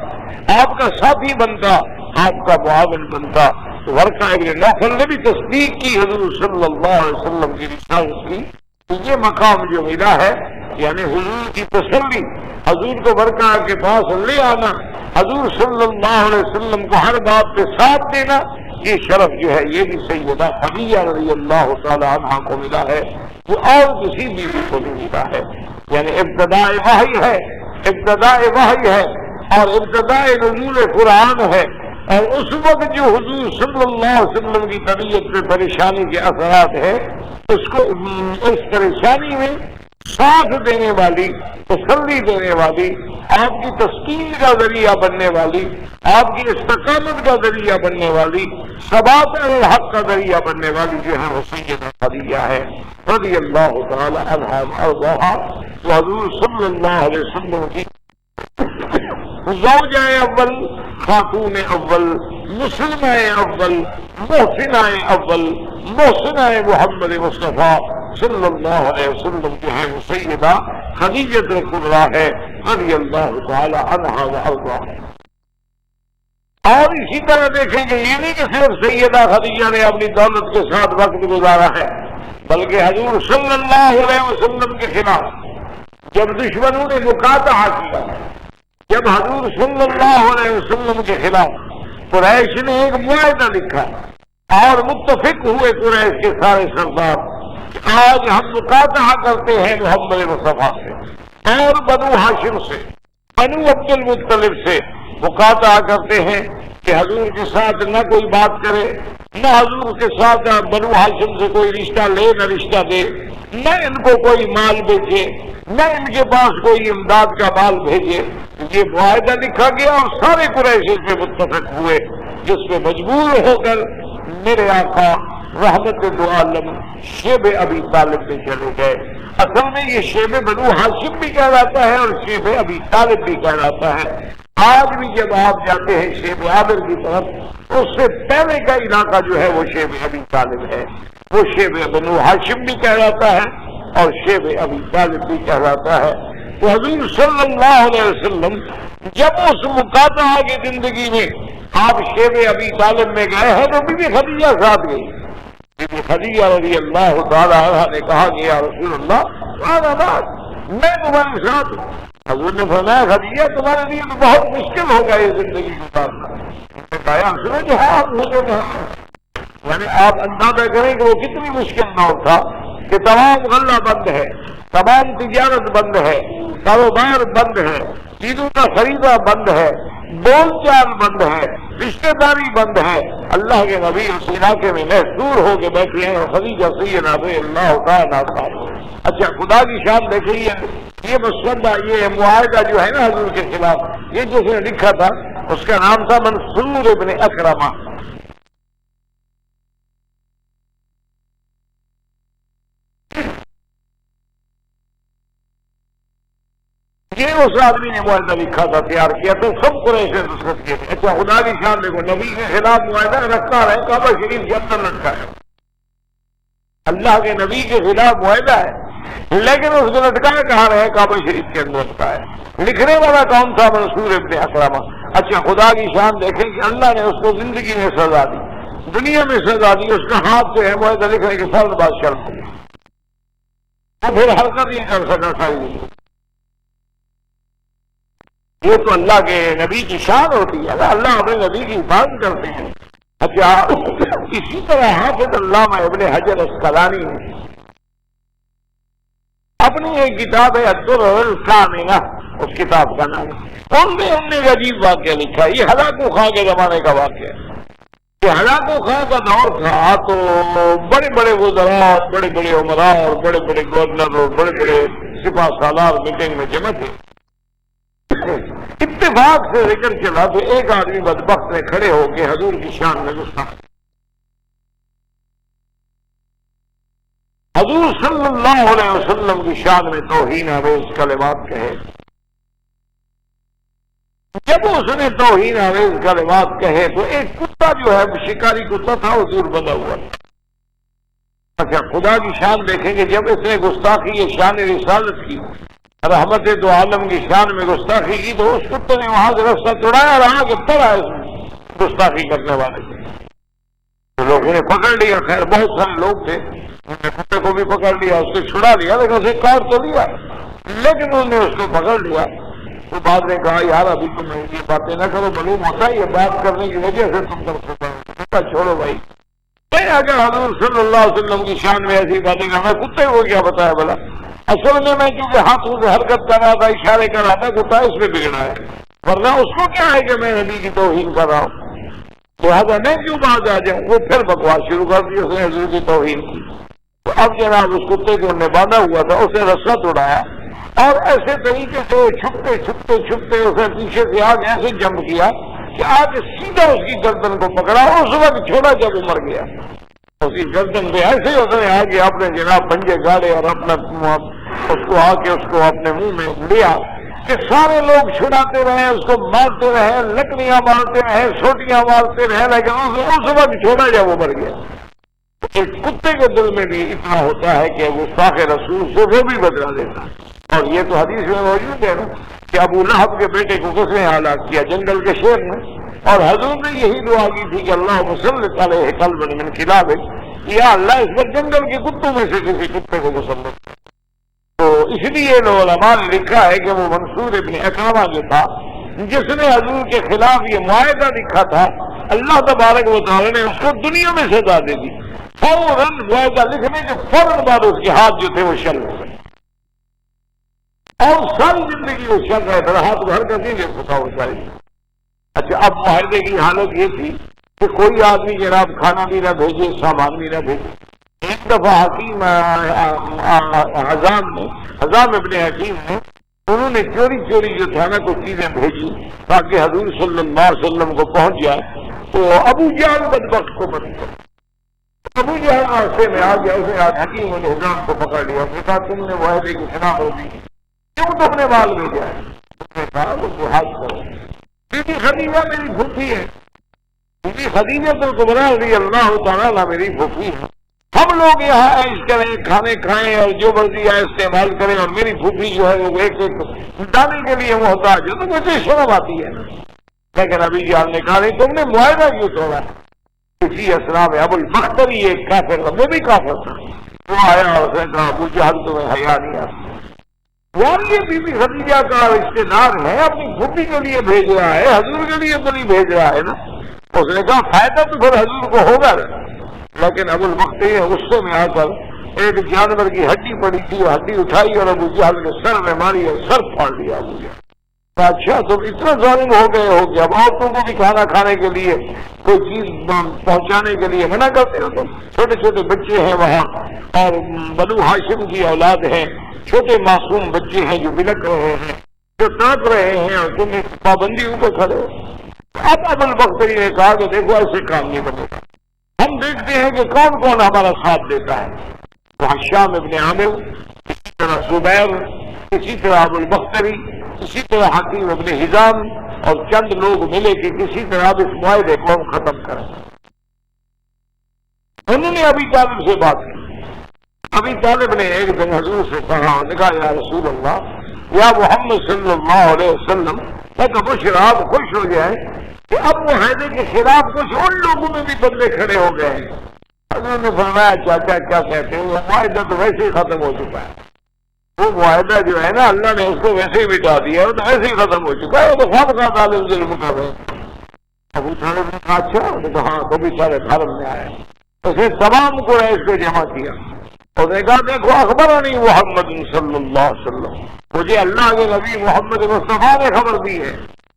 آپ کا ساتھی بنتا, آپ کا معاون بنتا. تو ورقہ ابن نوفل نے بھی تصدیق کی حضور صلی اللہ علیہ وسلم کی رسالت کی. تو یہ مقام جو ملا ہے یعنی حضور کی تسلی, حضور کو ورقہ کے پاس لے آنا, حضور صلی اللہ علیہ وسلم کو ہر بات پہ ساتھ دینا, یہ شرف جو ہے یہ بھی سیدہ خدیجہ رضی اللہ تعالی عنہا کو ملا ہے, وہ اور کسی بیوی کو نہیں ملا ہے. یعنی ابتداء وحی ہے, ابتداء وحی ہے, اور ابتداء نزول قرآن ہے. اور اس وقت جو حضور صلی اللہ علیہ وسلم کی طبیعت پہ پریشانی کے اثرات ہے, اس کو اس پریشانی میں ساتھ دینے والی, تسلی دینے والی, آپ کی تسکین کا ذریعہ بننے والی, آپ کی استقامت کا ذریعہ بننے والی, ثبات الحق کا ذریعہ بننے والی جو ہے وہ سیدہ خدیجہ ہے رضی اللہ تعالی عنہا وارضاہا. حضور صلی اللہ علیہ وسلم کی زوجہ اول, خاتون اول, مسلمہ اول, محسنہ اول, محسنہ محمد مصطفیٰ صلی اللہ علیہ وسلم جو ہے وہ سیدہ خدیجہ کبریٰ ہے رضی اللہ تعالی عنہا وارضاہا. اور اسی طرح دیکھیں گے یہ نہیں کہ صرف سیدہ خدیجہ نے اپنی دولت کے ساتھ وقت گزارا ہے, بلکہ حضور صلی اللہ علیہ وسلم کے خلاف جب دشمنوں نے مقاطعہ کیا, جب حضور صلی اللہ علیہ وسلم کے خلاف قریش نے ایک معاہدہ لکھا اور متفق ہوئے قریش کے سارے سردار, آج ہم مقاطعہ کرتے ہیں محمد مصطفیٰ سے اور بنو ہاشم سے, بنو عبد المطلب سے مقاطعہ کرتے ہیں کہ حضور کے ساتھ نہ کوئی بات کرے, نہ حضور کے ساتھ بنو ہاشم سے کوئی رشتہ لے نہ رشتہ دے, نہ ان کو کوئی مال بیچے, نہ ان کے پاس کوئی امداد کا مال بھیجے. یہ معاہدہ لکھا گیا اور سارے قریش اس پہ متفق ہوئے, جس پہ مجبور ہو کر میرے آقا رحمت دو عالم شیب ابی طالب میں چلے گئے. اصل میں یہ شیب بنو ہاشم بھی کہلاتا ہے اور شیب ابی طالب بھی کہلاتا ہے. آج بھی جب آپ جاتے ہیں شیب عامر کی طرف, اس سے پہلے کا علاقہ جو ہے وہ شیب ابی طالب ہے. وہ شیب بنو ہاشم بھی کہلاتا ہے اور شیب ابی طالب بھی کہلاتا ہے. تو حضور صلی اللہ علیہ وسلم جب اس مقاطعہ کی زندگی میں آپ شیب ابی طالب میں گئے ہیں تو بی بی خدیجہ ساتھ گئی. بی بی خدیجہ رضی اللہ تعالی عنہا نے کہا کہ یا رسول اللہ میں تمہارے ساتھ ہوں. حضور نے فرمایا خدیجہ تمہارے لیے تو بہت مشکل ہوگا یہ زندگی گزارنا. میں نے کہا حضور جو ہے آپ مجھے یعنی آپ اندازہ کریں کہ وہ کتنی مشکل دور تھا کہ تمام غلہ بند ہے, تمام تجارت بند ہے, کاروبار بند ہے, چیزوں کا خریدا بند ہے, بول چال بند ہے, رشتے داری بند ہے. اللہ کے نبی اس علاقے میں محصور ہو کے بیٹھے ہیں. خدیجہ سیدنا رضی اللہ تعالیٰ عنہا. اچھا خدا کی شان دیکھیے, یہ مسودہ یہ معاہدہ جو ہے نا حضور کے خلاف, یہ جس نے لکھا تھا اس کا نام تھا منصور ابن اکرمہ. یہ اس آدمی نے معاہدہ لکھا تھا, تیار کیا تھا, سب قریش نے نصرت کیے تھے. اچھا خدا کی شان دیکھو, نبی کے خلاف معاہدہ رکھا ہے, کعبہ شریف کے اندر رکھا ہے. اللہ کے نبی کے خلاف معاہدہ ہے لیکن اس کو لٹکایا کہاں رہے, کعبہ شریف کے اندر رکھا ہے. لکھنے والا کون تھا؟ منصور ابن اکرمہ. اچھا خدا کی شان دیکھیں کہ اللہ نے اس کو زندگی میں سزا دی, دنیا میں سزا دی. اس کا ہاتھ جو ہے معاہدہ لکھنے کے فوراً بعد شرم ہو گیا, تو پھر حرکت نہیں کر سکا ساری. یہ تو اللہ کے نبی کی شان ہوتی ہے نا, اللہ اپنے نبی کی حفاظت کرتے ہیں. اچھا اسی طرح حافظ علامہ ابن حجر اسقلانی اپنی ایک کتاب ہے الدرر الکامنہ, اس کتاب کا نام, ان میں ایک عجیب واقعہ لکھا. یہ ہلاکو خاں کے زمانے کا واقعہ ہے. یہ ہلاکو خاں کا دور تھا تو بڑے بڑے وزراء, بڑے بڑے عمراء اور بڑے بڑے گورنر اور بڑے بڑے سپاہ سالار میٹنگ میں جمع تھے. اتفاق سے ذکر چلا تو ایک آدمی بدبخت نے کھڑے ہو کے حضور کی شان میں گستاخی, حضور صلی اللہ علیہ وسلم کی شان میں توہین آمیز کلمات کہے. جب اس نے توہین آمیز کلمات کہے تو ایک کتا جو ہے شکاری کتا تھا وہ دور بندہ ہوا. اچھا خدا کی شان دیکھیں کہ جب اس نے گستاخی یہ شان رسالت کی, رحمت دو عالم کی شان میں گستاخی کی, تو اس کتے نے وہاں سے رستہ توڑایا اور آگے کے پڑا ہے گستاخی کرنے والے سے. تو لوگوں نے پکڑ لیا. خیر بہت سارے لوگ تھے, انہوں نے کتے کو بھی پکڑ لیا, اس سے چھڑا لیا, لیکن اسے کاٹ تو لیا, لیکن انہوں نے اس کو پکڑ لیا. تو بعد نے کہا یار ابھی تم یہ باتیں نہ کرو, معلوم ہوتا ہے یہ بات کرنے کی وجہ سے تم کر سکتا. چھوڑو بھائی, میں اگر حضور صلی اللہ علیہ وسلم کی شان میں ایسی باتیں کرنا, کتے کو کیا بتایا بلا. اصل میں چونکہ ہاتھوں سے حرکت کر رہا تھا, اشارے کر رہا تھا, کتا اس میں بگڑا ہے, ورنہ اس کو کیا ہے کہ میں نبی کی توہین کر رہا ہوں. لہٰذا میں کیوں باز آ جاؤں. وہ پھر بکواس شروع کر دی, اس نے حضور کی توہین کی. تو اب جناب اس کتے کو نے باندھا ہوا تھا, اس نے رسہ توڑایا اور ایسے طریقے سے چھپتے چھپتے چھپتے اس نے پیچھے سے آگے ایسے جمپ کیا کہ آج سیدھا اس کی گردن کو پکڑا, اور اس وقت چھوڑا جب وہ مر گیا. اس کی گردن پہ ایسے اس نے آگے اپنے جناب پنجے گاڑے اور اپنا اس کو آ کے اس کو اپنے منہ میں لیا کہ سارے لوگ چھڑاتے رہے, اس کو مارتے رہے, لکڑیاں مارتے رہے, سوٹیاں مارتے رہے, لیکن اس وقت چھوڑا جب وہ مر گیا. ایک کتے کے دل میں بھی اتنا ہوتا ہے کہ گستاخ رسول سے وہ بھی بدلا دیتا. اور یہ تو حدیث میں موجود ہے نا کہ ابو لہب کے بیٹے کو کس نے ہلاک کیا, جنگل کے شیر نے. اور حضور نے یہی دعا کی تھی کہ اللہ مسلط علیہ قلبا من کلاب, یا اللہ اس پر جنگل کے کتوں میں سے کسی کتے کو مسلط. تو اس لیے علماء نے لکھا ہے کہ وہ منصور ابن اکرمہ جو تھا جس نے حضور کے خلاف یہ معاہدہ لکھا تھا, اللہ تبارک و تعالی نے اس کو دنیا میں سزا دے دی. فوراً معاہدہ لکھنے کے فوراً بعد اس کے ہاتھ جو تھے وہ شل ہو گئے, اور ساری زندگی وہ شل رہے تھے, ہاتھ بھر کر نہیں لے سکا وہ ساری. اچھا اب معاہدے کی حالت یہ تھی کہ کوئی آدمی جناب کھانا بھی نہ بھیجے, سامان بھی نہ بھیجے. ایک دفعہ حکیم حزام ابن حکیم نے, انہوں نے چوری چوری جو تھا نا کچھ چیزیں بھیجی تاکہ حضور صلی اللہ علیہ وسلم کو پہنچ جائے. تو ابو جہل بدبخت کو بند کر, ابو جہل عرصے میں آ گیا, اس نے آج حکیم نے حزام کو پکڑ لیا, اس نے کہا تم نے معاہدے کی خلاف ورزی کی, کیوں تم نے مال بھیجا ہے. اس نے کہا وہ جہاد کرو. بی بی خدیجہ میری پھوپھی ہے, بی بی خدیجہ الکبریٰ رضی اللہ تعالیٰ میری پھوپھی ہے, ہم لوگ یہاں عیش کریں، کھانے کھائیں اور جو مرضی ہے استعمال کریں، اور میری پھوپھی جو ہے وہ ایک ایک دانے کے لیے محتاج ہے، تو مجھے شرم آتی ہے نا۔ لیکن ابھی جان نے کہا نہیں، تم نے معاہدہ کیوں توڑا؟ اسی اسنا میں ابو البختری ایک کافر تھا، وہ بھی کافر تھا، وہ آیا اور اس نے کہا ابو جہل تمہیں حیا نہیں آتی؟ یار یہ بی بی خدیجہ کا رشتے دار ہے، اپنی پھوپھی کے لیے بھیج رہا ہے، حضور کے لیے تو نہیں بھیج رہا ہے نا۔ اس نے کہا فائدہ تو پھر حضور کو ہوگا نا۔ لیکن ابو البختری نے غصے میں آ کر ایک جانور کی ہڈی پڑی تھی، وہ ہڈی اٹھائی اور ابو جہل کے سر میں ماری اور سر پھاڑ دیا ابو جہل۔ اچھا تم اتنا ظالم ہو گئے ہو کہ اب عورتوں کو بھی کھانا کھانے کے لیے کوئی چیز پہنچانے کے لیے منع کرتے ہو؟ تم چھوٹے چھوٹے بچے ہیں وہاں، اور بنو ہاشم کی اولاد ہیں، چھوٹے معصوم بچے ہیں جو بلک رہے ہیں، جو تڑپ رہے ہیں، اور تم اس پابندیوں پر کھڑے ہو۔ اب ابو البختری نے کہا کہ دیکھو ایسے کام نہیں بنے گا، ہم دیکھتے ہیں کہ کون کون ہمارا ساتھ دیتا ہے۔ وہاں شام ابن عامر، اسی طرح زبیر، اسی طرح ابو البختری، اسی طرح حکیم ابن حزام، اور چند لوگ ملے کہ کسی طرح اب اس معاہدے کو ہم ختم کریں۔ انہوں نے ابی طالب سے بات کی۔ ابی طالب نے ایک دن حضور سے کہا، یا رسول اللہ، یا محمد صلی اللہ علیہ وسلم، میں کہوں شراب خوش ہو جائے کہ اب معاہدے کے خلاف کچھ ان لوگوں میں بھی بندے کھڑے ہو گئے ہیں۔ حضور نے فرمایا چاچا کیا کہتے ہیں، وہ معاہدہ تو ویسے ہی ختم ہو چکا ہے۔ وہ معاہدہ جو ہے نا اللہ نے اس کو ویسے ہی مٹا دیا، وہ تو ویسے ہی ختم ہو چکا ہے، وہ تو خواب کا طالب ظلم کر رہے ہیں۔ ابو طالب نے کہا اچھا؟ انہوں نے کہا ہاں، تو بھی سارے حرم میں آئے۔ اس نے تمام قریش کو جمع کیا، اس نے کہا دیکھو اخبرنی محمد صلی اللہ علیہ وسلم، مجھے اللہ کے نبی محمد مصطفیٰ نے خبر دی ہے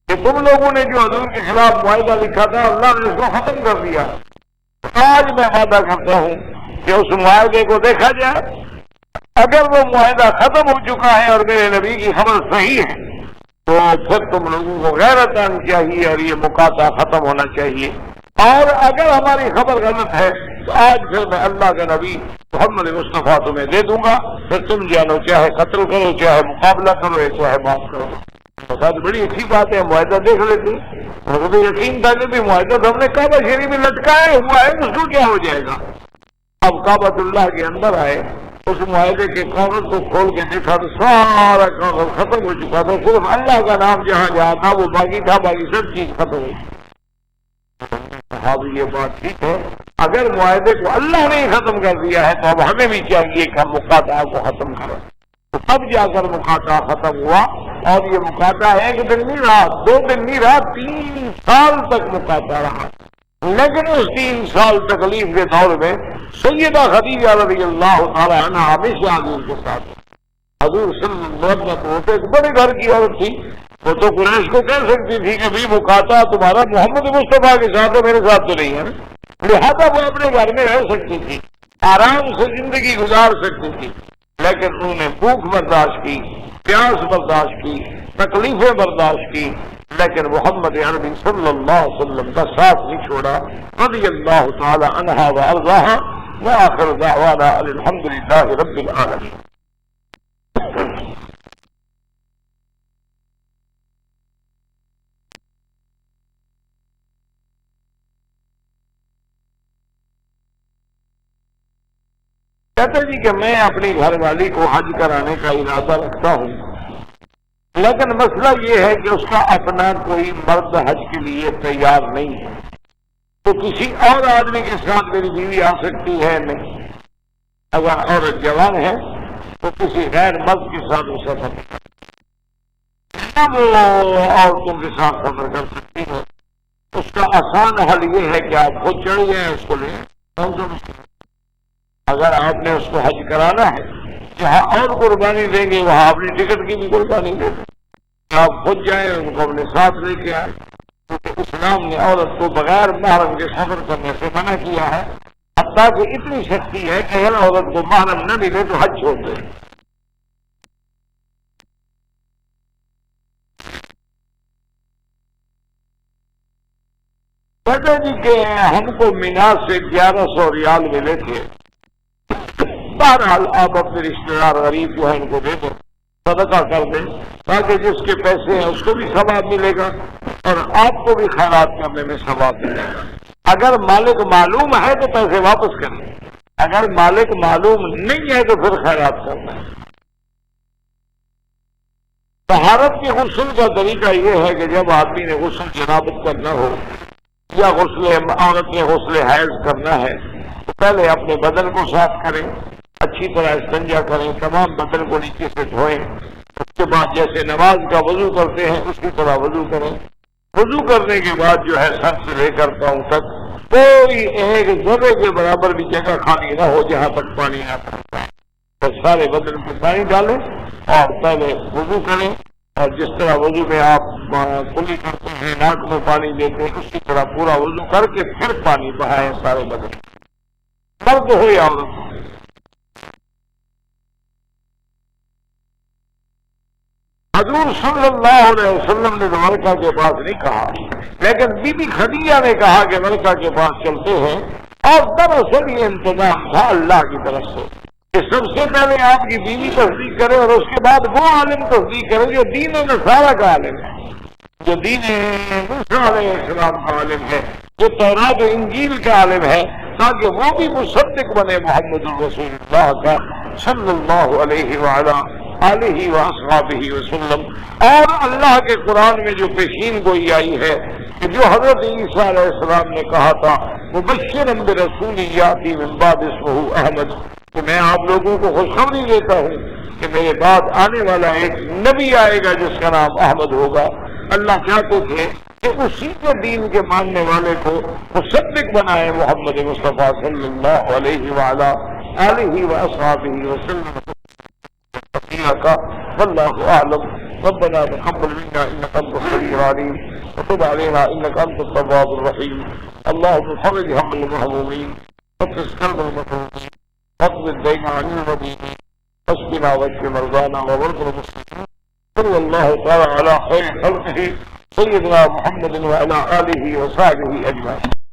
کہ تم لوگوں نے جو حضور کے خلاف معاہدہ لکھا تھا اللہ نے اس کو ختم کر دیا۔ آج میں وعدہ کرتا ہوں کہ اس معاہدے کو دیکھا جائے، اگر وہ معاہدہ ختم ہو چکا ہے اور میرے نبی کی خبر صحیح ہے تو پھر تم لوگوں کو غیرت آنی چاہیے اور یہ مقاطعہ ختم ہونا چاہیے، اور اگر ہماری خبر غلط ہے تو آج پھر میں اللہ کا نبی محمد مصطفیٰ تمہیں دے دوں گا، پھر تم جانو، چاہے قتل کرو، چاہے مقابلہ کرو، یا چاہے معاف کرو۔ بتا بڑی اچھی بات ہے، معاہدہ دیکھ لیتے، مجھے تو یقین تھا کہ معاہدہ تو ہم نے کعبہ شریف میں لٹکایا ہوا ہے، اس کو کیا ہو جائے گا۔ اب کعبۃ اللہ کے اندر آئے، اس معاہدے کے کاغذ کو کھول کے دیکھا تو سارا کاغذ ختم ہو چکا تھا، صرف اللہ کا نام جہاں جہاں تھا وہ باقی تھا، باقی سب چیز ختم ہو گئی۔ ہاں یہ بات ٹھیک ہے، اگر معاہدے کو اللہ نے ختم کر دیا ہے تو اب ہمیں بھی چاہیے کہ ہم مقاطعہ کو ختم کریں۔ تو تب جا کر مقاطعہ ختم ہوا، اور یہ مقاطعہ ایک دن نہیں رہا، 2 دن نہیں رہا، 3 سال تک مقاطعہ رہا۔ لیکن اس 3 سال تکلیف کے دور میں سیدہ خدیجہ رضی اللہ تعالی عنہ ہمیشہ حضور کے ساتھ، حضور صلی اللہ علیہ وسلم ایک بڑے گھر کی عورت تھی، وہ تو قریش کو کہہ سکتی تھی کہ بھی مقاطعہ تمہارا محمد مصطفیٰ کے ساتھ ہے، میرے ساتھ تو نہیں ہے، لہذا وہ اپنے گھر میں رہ سکتی تھی، آرام سے زندگی گزار سکتی تھی۔ لیکن انہوں نے بھوک برداشت کی، پیاس برداشت کی، تکلیفیں برداشت کی، لیکن محمد عربی صلی اللہ علیہ وسلم کا ساتھ نہیں چھوڑا، رضی اللہ تعالی عنہا و ارضاہا، وآخر دعوانا الحمدللہ رب العالمین۔ کہتے جی کہ میں اپنی گھر والی کو حج کرانے کا ارادہ رکھتا ہوں، لیکن مسئلہ یہ ہے کہ اس کا اپنا کوئی مرد حج کے لیے تیار نہیں ہے، تو کسی اور آدمی کے ساتھ میری بیوی آ سکتی ہے؟ نہیں، اگر عورت جوان ہے تو کسی غیر مرد کے ساتھ وہ سفر وہ عورتوں کے ساتھ سفر کر سکتی ہے۔ اس کا آسان حل یہ ہے کہ آپ خود چڑھ جائیں، اس کو لیں، اگر آپ نے اس کو حج کرانا ہے، جہاں اور قربانی دیں گے وہاں اپنی ٹکٹ کی بھی قربانی دیں گے، آپ خود جائیں، ان کو اپنے ساتھ لے کے آئیں، کیونکہ اسلام نے عورت کو بغیر محرم کے سفر کرنے سے منع کیا ہے، حتیٰ کہ اتنی سختی ہے کہ اگر عورت کو محرم نہ ملے تو حج چھوڑ دے۔ کہتے جی کہ ہم کو مینا سے 1100 ریال ملے تھے، بہرحال آپ اپنے رشتے دار غریب جو ہے ان کو دے دو، صدقہ کر دیں، تاکہ جس کے پیسے ہیں اس کو بھی ثواب ملے گا اور آپ کو بھی خیرات کرنے میں ثواب ملے گا۔ اگر مالک معلوم ہے تو پیسے واپس کریں، اگر مالک معلوم نہیں ہے تو پھر خیرات کرنا ہے۔ طہارت کے غسل کا طریقہ یہ ہے کہ جب آدمی نے غسل جنابت کرنا ہو یا عورت نے غسل حیض کرنا ہے تو پہلے اپنے بدن کو صاف کریں، اچھی طرح استنجا کریں، تمام بدن کو نیچے سے دھوئیں، اس کے بعد جیسے نماز کا وضو کرتے ہیں اسی طرح وضو کریں۔ وضو کرنے کے بعد جو ہے سر سے لے کر پاؤں تک کوئی ایک ذرے کے برابر بھی جگہ خالی نہ ہو جہاں تک پانی نہ پہنچتا ہے، تو سارے بدن پہ پانی ڈالیں اور پہلے وضو کریں، اور جس طرح وضو میں آپ کلی کرتے ہیں ناک میں پانی دیتے ہیں اسی طرح پورا وضو کر کے پھر پانی بہائیں سارے بدن، مرد ہو یا عورت ہو۔ حضور صلی اللہ علیہ وسلم نے تو ملکہ کے پاس نہیں کہا، لیکن بی بی خدیجہ نے کہا کہ ملکہ کے پاس چلتے ہیں، اور دراصل یہ انتظام تھا اللہ کی طرف سے کہ سب سے پہلے آپ کی بیوی تصدیق کرے اور اس کے بعد وہ عالم تصدیق کرے جو دین نصارہ کا عالم ہے، جو دین موسیٰ علیہ السلام کا عالم ہے، جو تورات و انجیل کا عالم ہے، تاکہ وہ بھی مصدق بنے محمد الرسول اللہ کا صلی اللہ علیہ وعلا آلہ واصحابہ وسلم۔ اور اللہ کے قرآن میں جو پیشین گوئی آئی ہے کہ جو حضرت عیسیٰ علیہ السلام نے کہا تھا مبشرا برسول یاتی من بعد اسمہ احمد، کہ میں آپ لوگوں کو خوشخبری دیتا ہوں کہ میرے بعد آنے والا ایک نبی آئے گا جس کا نام احمد ہوگا۔ اللہ چاہتے تھے کہ اسی کے دین کے ماننے والے کو مصدق بنائے محمد مصطفیٰ صلی اللہ علیہ وعلا آلہ واصحابہ وسلم کا۔ واللہ اعلم۔ ربنا تقبل منا انك انت السميع العليم وتب علينا انك انت التواب الرحيم۔ اللهم فرج هم المهمومين وفرج كرب المكروبين واقض الدين عن المدينين واشفنا واشف مرضانا ومرضى المسلمين۔ صلى الله تعالى على خير خلقه سيدنا محمد وعلى آله وصحبه أجمعين۔